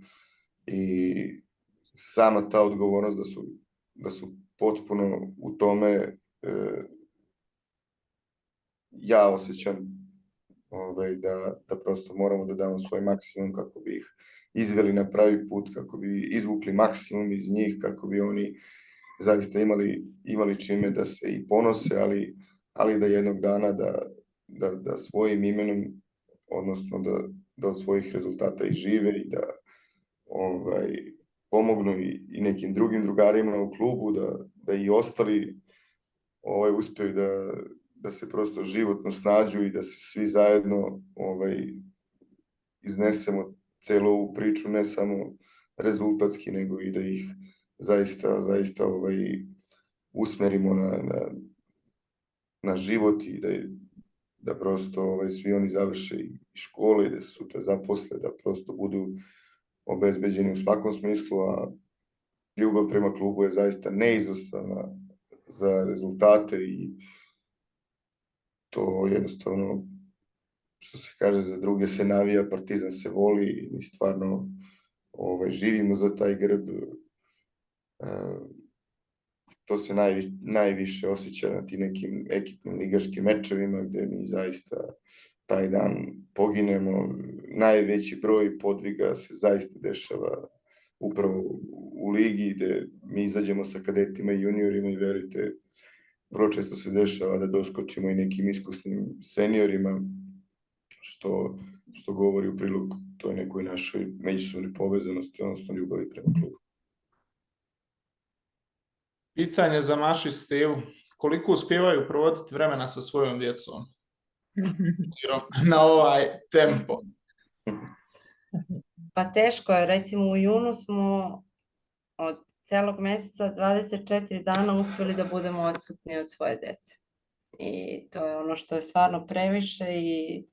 B: i sama ta odgovornost da su potpuno u tome ja osjećam da prosto moramo da damo svoj maksimum kako bi ih izveli na pravi put, kako bi izvukli maksimum iz njih, kako bi oni zaista imali čime da se i ponose, ali da jednog dana da svojim imenom, odnosno da od svojih rezultata i žive i da pomognu i nekim drugim drugarima u klubu, da i ostali uspeju da se prosto životno snađu i da se svi zajedno iznesemo celu ovu priču, ne samo rezultatski, nego i da ih zaista usmerimo na život i da prosto svi oni završe i škole i da se sutra zaposle, da prosto budu obezbeđeni u svakom smislu, a ljubav prema klubu je zaista neizostavna za rezultate i to jednostavno, što se kaže, za druge se navija, Partizan se voli i mi stvarno živimo za taj grb. To se najviše osjeća na tim nekim ekipnim ligaškim mečevima gde mi zaista taj dan poginemo. Najveći broj podviga se zaista dešava upravo u ligi gde mi izađemo sa kadetima i juniorima i vrlo često se dešava da doskočimo i nekim iskusnim seniorima, što govori u prilog toj nekoj našoj međusobnoj povezanosti, odnosno ljubavi prema klubu.
A: Pitanje za Mašu i Stevu. Koliko uspijevaju provoditi vremena sa svojom djecom? Na ovaj tempo.
F: Pa teško je, recimo u junu smo od celog mjeseca 24 dana uspjeli da budemo odsutni od svoje djece. I to je ono što je stvarno previše i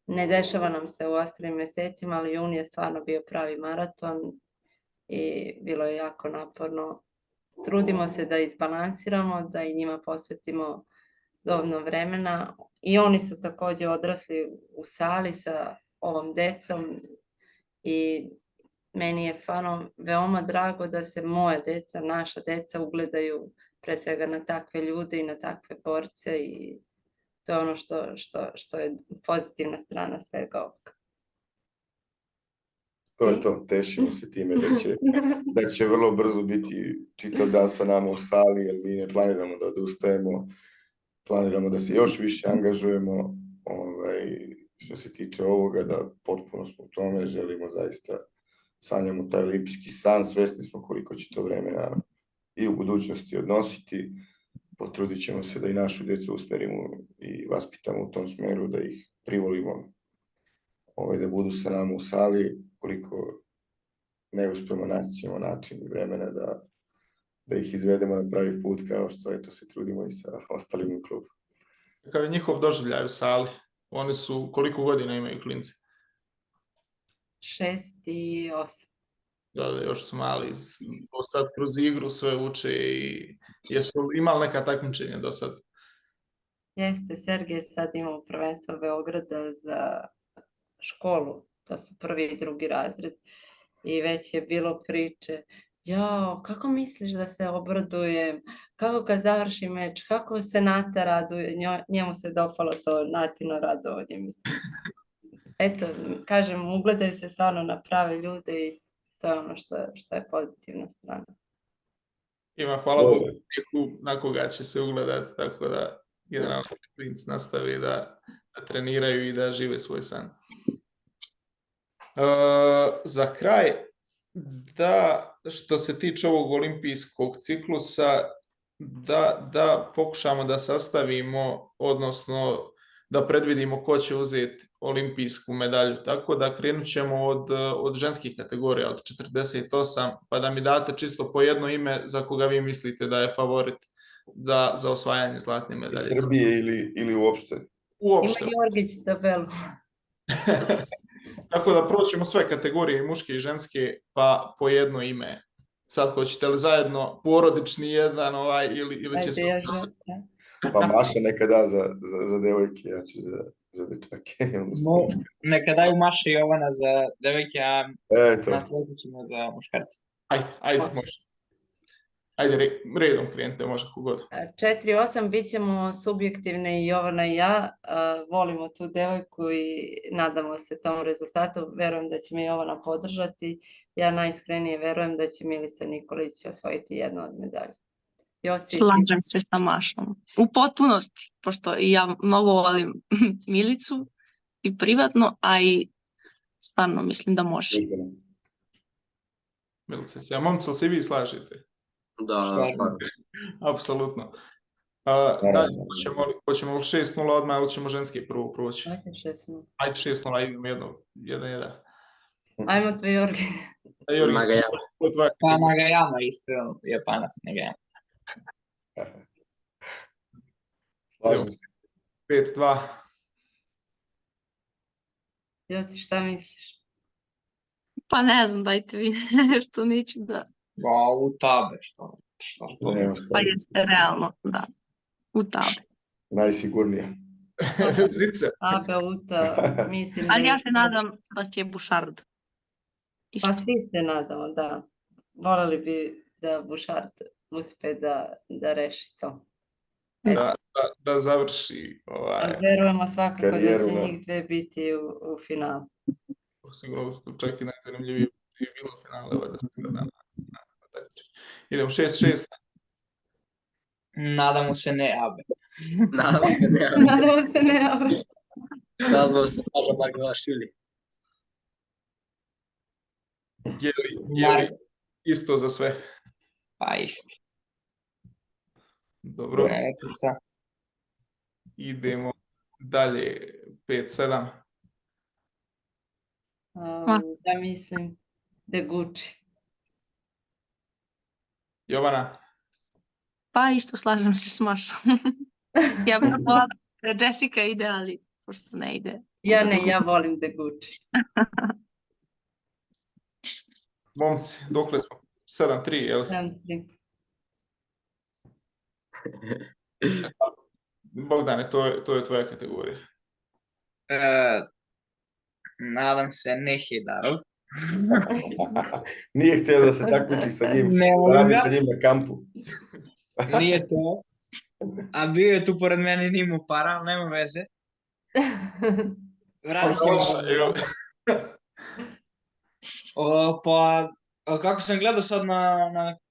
F: ne dešava nam se u ostalim mjesecima, ali jun je stvarno bio pravi maraton i bilo je jako naporno. Trudimo se da izbalansiramo, da i njima posvetimo dovoljno vremena. I oni su također odrasli u sali sa ovom decom i meni je stvarno veoma drago da se moje deca, naša deca ugledaju pre svega na takve ljude i na takve borce i to je ono što je pozitivna strana svega ovoga.
B: To je to, tešimo se time da će vrlo brzo biti čitav dan sa nama u sali, jer mi ne planiramo da odustajemo, planiramo da se još više angažujemo, što se tiče ovoga, da potpuno smo u tome, želimo zaista, sanjamo taj olimpijski san, svesni smo koliko će to vremena i u budućnosti odnositi, potrudit ćemo se da i našu djecu usmerimo i vaspitamo u tom smeru, da ih privolimo, da budu sa nama u sali, koliko ne uspemo, naći ćemo način i vremena da ih izvedemo na pravi put, kao što se trudimo i sa ostalim u klubu.
A: Kakav je njihov doživljaj u sali? Oni su, koliko godina imaju klinci?
F: 6 i 8.
A: Da, još su mali, sad kroz igru sve uče i jesu imali neka takmičenja do sad?
F: Jeste, Sergej sad imao prvenstvo Beograda za školu, to su 1. i 2. razred i već je bilo priče, jao, kako misliš da se obradujem, kako kad završi meč, kako se Nata raduje, njemu se dopalo to Natino radovanje, mislim. Eto, kažem, ugledaju se stvarno na prave ljude i to je ono što je pozitivna strana.
A: Ima, hvala Bogu, klub na koga će se ugledati, tako da generalno klinci nastavi da treniraju i da žive svoj san. Za kraj, da što se tiče ovog olimpijskog ciklusa, da pokušamo da sastavimo, odnosno da predvidimo ko će uzeti olimpijsku medalju. Tako da krenut ćemo od ženskih kategorija, od 48, pa da mi date čisto po jedno ime za koga vi mislite da je favorit za osvajanje zlatne medalje.
B: Srbije ili uopšte?
A: Uopšte.
F: Ima Georgić tabelu.
A: Tako da proćemo sve kategorije, muške i ženske, pa po jedno ime. Sad hoćete li zajedno porodični jedan ili će se...
B: Pa Maša neka da za devojke, ja ću za dečake.
C: Neka daju Maša i Jovana za devojke, a nasledit ćemo za muškarce.
A: Ajde, može. Ajde, redom krenite, može kogod.
F: 4-8 bit ćemo subjektivne i Jovana i ja. Volimo tu devojku i nadamo se tom rezultatu. Verujem da će me Jovana podržati. Ja najiskrenije verujem da će Milica Nikolić osvojiti jednu od medalja.
D: Slažem se sa Mašom. U potpunosti, pošto i ja mnogo volim Milicu i privatno, a i stvarno mislim da može.
A: Milica, momco, se i vi slažete?
E: Da, svakako.
A: Apsolutno. Hoćemo li 6-0 odmah, ili ćemo ženske prvo proći? Ajde 6-0, idemo 1-1.
F: Ajmo to, Jorgi.
E: Nagajama.
C: Pa Nagajama isto, Japanac Nagajama.
B: Slažem se.
A: 5-2.
F: Josti, šta misliš?
D: Pa ne znam, dajte vi nešto, neću da...
C: U tabe, što?
D: Pa jeste realno, da. U tabe.
B: Najsigurnije.
A: Zice.
F: Tabe, uta, mislim...
D: Ali ja se nadam da će Bouchard.
F: Pa svi se nadamo, da. Voleli bi da Bouchard uspe da reši to.
A: Da završi.
F: Verujemo svakako da će njih dve biti u finalu.
A: Sigurno, čak i najzanimljivije je bilo finale. Idemo 6-6.
C: Nadamo se ne, Abe.
E: Nadam se, ne.
F: Nadamo se ne jave.
E: Nazvao se Maža Maglašvili.
A: Je li isto za sve?
C: Pa isti.
A: Dobro,
C: Eto sad.
A: idemo dalje. 5-7.
F: Da mislim Deguči.
A: Jovana,
D: Pa isto slažem se s Mašom. Ja bih volila da Jessica ide, ali pošto ne ide.
F: Ja ne, ja volim Deguči.
A: momci, dokle smo? 7-3, jel?
F: 7-3.
A: Bogdane, to je tvoja kategorija.
C: Nadam se ne Heidarov.
B: Nije htio da se takmiči sa njim,
C: Ne
B: da
C: volim
B: radi
C: ga.
B: sa njim na kampu.
C: Nije to. A bio je tu pored mene, nimao para, ali nema veze. Vratit ćemo se.
A: Evo,
C: Pa, kako sam gledao sad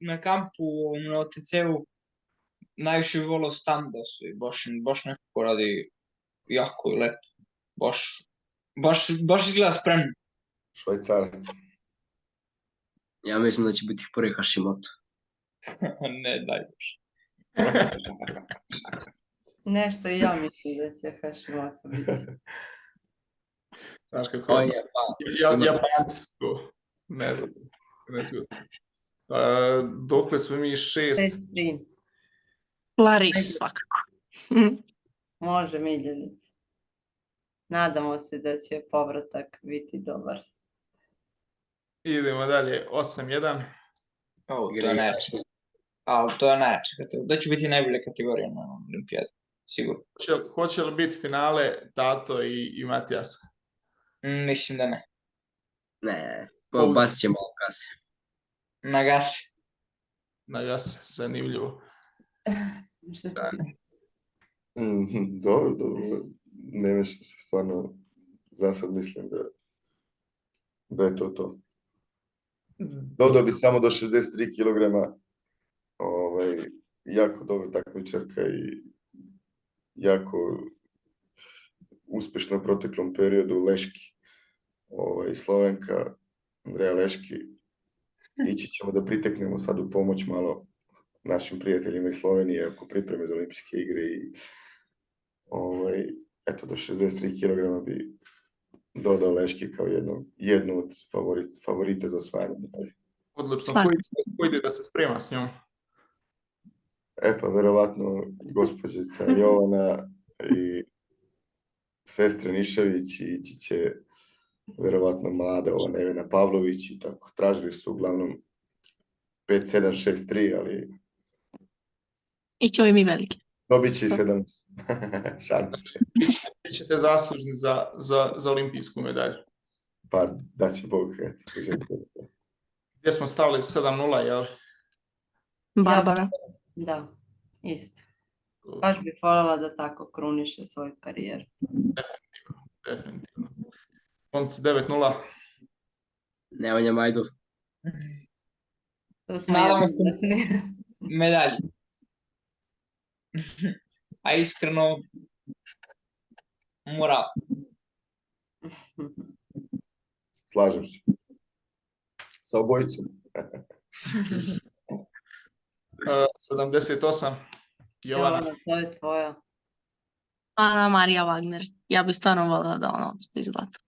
C: na kampu na OTC-u, najviše bi volao Standosu i baš nekako radi jako i lepo. Baš izgleda spremno.
B: Švajcarac.
E: Ja mislim da će biti prvi Hashimoto.
C: Ne, daj još.
F: Nešto i ja mislim da će Hashimoto biti.
A: znaš kako
E: O,
A: je,
E: Japan.
A: Japanci to, ne znam. Dokle smo mi 6,
F: 6-3.
D: Laris svakako.
F: Može Miljevica. Nadamo se da će povratak biti dobar.
A: idemo dalje, 8-1.
C: To je najjače. Ali to je najjače kategorija. Da će biti najbolja kategorija na olimpijadi. Sigurno.
A: Hoće li biti finale Tato i Matijas?
C: Mislim da ne.
E: Ne, bacit će malo kase.
C: Na gasi.
A: Na gas, zanimljivo.
B: Dobro. Ne mislim se stvarno, za sad mislim da je to. Dodao bi samo do 63 kg. Jako dobra takmičarka i jako uspješno u proteklom periodu Leški. Slovenka Andreja Leški. Ići ćemo da priteknemo sad u pomoć malo našim prijateljima iz Slovenije oko pripreme za olimpijske igre i eto do 63 kg bi dodao Leški kao jednu od favorita za osvajanje.
A: Odlično,
D: Svakako.
A: ko ide da se sprema s njom?
B: Pa verovatno gospođica Jovana i sestre Nišević i ići će verovatno mlada Nevena Pavlović i tako. Tražili su uglavnom 5-7-6-3, ali
D: I će i mi veliki.
B: dobit će i 7. Šalim se.
A: Bićete zaslužni za olimpijsku medalju.
B: Pa da će Bog.
A: Gdje smo stavili 7-0, jel?
D: Barbara.
F: Da, isto. Baš bih voljela da tako kruniše svoju karijeru.
A: Definitivno. Momci 9-0.
E: Nemanja Majdov.
F: To smo
C: Nadamo
F: jednoglasni.
C: Medalje. A iskreno, moral.
B: Slažem se. Sa obojicom.
A: 78. Jovana.
F: Jovana, to je tvoja.
D: Ana Marija Wagner. Ja bih stvarno volila da ona osvoji zlato.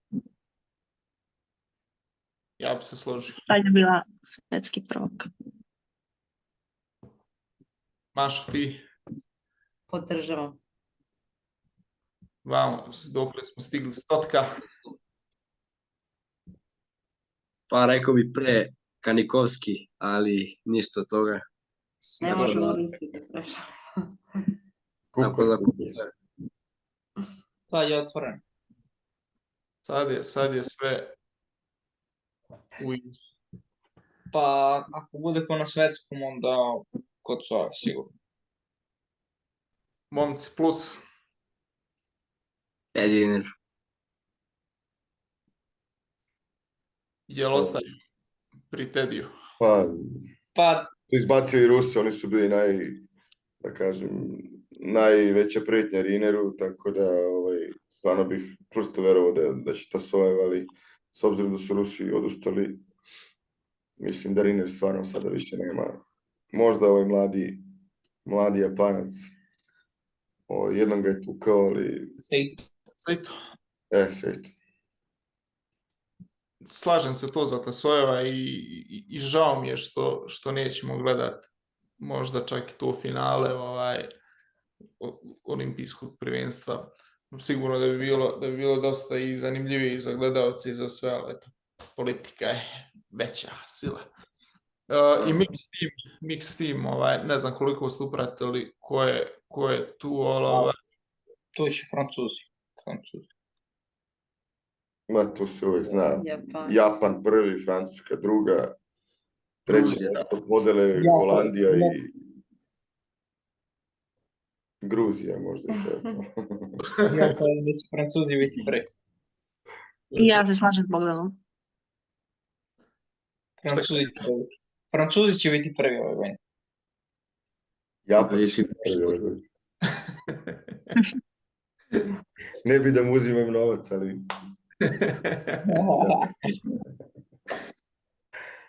A: Ja bi se složio.
D: Sad je bila svetski prvak.
A: Maša, ti,
F: Podržavam.
A: vamo, dokle smo stigli 100.
E: Pa rekao bi pre Kanikovski, ali ništa od toga.
F: Ne možemo misliti prešao.
E: Tako da,
C: Sad je otvoren.
A: Sad je sve u igri.
C: Pa ako bude ko na svetskom, onda kod Sova, sigurno.
A: Momci plus.
E: Ediner.
A: Jel ostaju pri Tediju?
B: Pa,
C: Pa
B: su izbacili Rusi, oni su bili da kažem, najveća prijetnja Rineru, tako da stvarno bih čvrsto verovao da će Tasojev, ali s obzirom da su Rusi odustali, mislim da Riner stvarno sada više nema. Možda ovaj mladi Japanac, jednom ga je tukao, ali...
A: Saito.
B: Saito.
A: Slažem se to za Tasojeva i žao mi je što nećemo gledati možda čak i to finale olimpijskog prvenstva. Sigurno da bi bilo dosta i zanimljivije za gledalce i za sve, ali eto, politika je veća sila. I mix team, ne znam koliko ste upratili ko je tu, ali
C: tu će Francuzi.
B: Ma, to se uvijek zna. Japan prvi, Francuska druga, treće podele Holandija i Gruzija možda i to je to.
C: Ja to da će Francuzi biti prvi.
D: I ja se slažem s Bogdanom.
C: Francuzi će biti prvi ovaj godin.
B: Japan će biti prvi ovaj godin. Ne bi da mu uzimam novac, ali...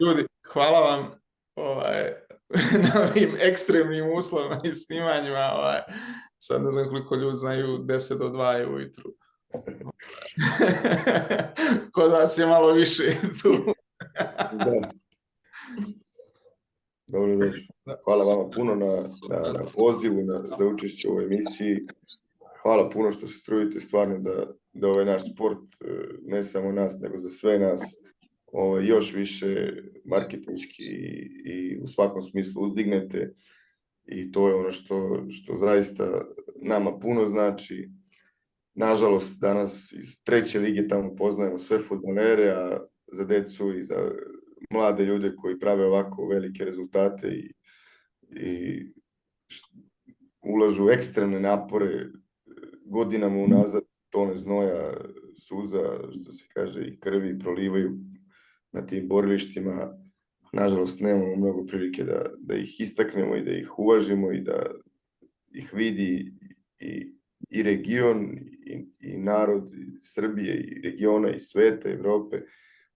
A: Ljudi, hvala vam na ovim ekstremnim uslovima i snimanjima. Sad ne znam koliko ljudi znaju 10 do 2 ujutru. Kod vas je malo više tu.
B: Da. Dobro. Hvala vama puno na pozivu za učešće u ovoj emisiji. Hvala puno što se trudite stvarno da ovaj naš sport, ne samo nas, nego za sve nas, još više marketinški i u svakom smislu uzdignete. I to je ono što zaista nama puno znači. Nažalost, danas iz treće lige tamo poznajemo sve fudbalere, a za decu i za mlade ljude koji prave ovako velike rezultate i ulažu ekstremne napore godinama unazad, tone znoja, suza, što se kaže, i krvi prolivaju na tim borilištima. Nažalost, nemamo mnogo prilike da ih istaknemo i da ih uvažimo i da ih vidi i region i narod Srbije i regiona i sveta, Evrope.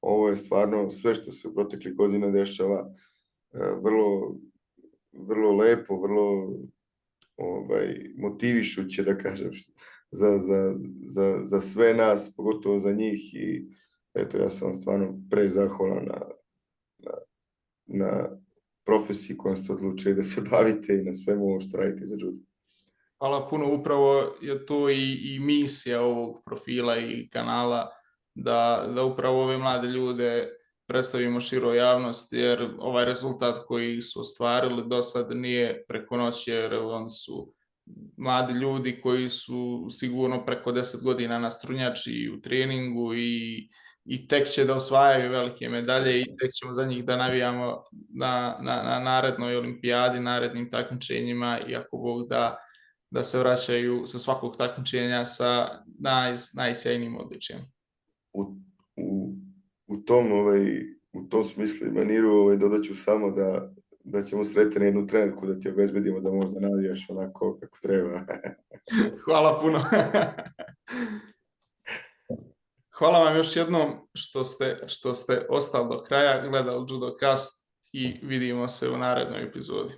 B: Ovo je stvarno sve što se u proteklih godina dešava vrlo, vrlo lepo, vrlo motivišuće, da kažem, za sve nas, pogotovo za njih. I eto, ja sam vam stvarno prezahvalan na profesiji kojom ste odlučili da se bavite i na svemu ovo što radite za judo.
A: Hvala puno, upravo je to i misija ovog profila i kanala, da upravo ove mlade ljude predstavimo široj javnosti, jer ovaj rezultat koji su ostvarili do sad nije preko noći, jer oni su mladi ljudi koji su sigurno preko 10 godina na strunjači i u treningu i tek će da osvajaju velike medalje i tek ćemo za njih da navijamo na narednoj olimpijadi, narednim takmičenjima, i ako Bog da se vraćaju sa svakog takmičenja sa najsjajnijim odličjem.
B: U tom smislu i maniru dodat ću samo da ćemo sretiti jednu trenerku da ti obezbedimo da možda navijaš onako kako treba.
A: Hvala puno. Hvala vam još jednom što ste ostali do kraja, gledali JudoCast i vidimo se u narednoj epizodi.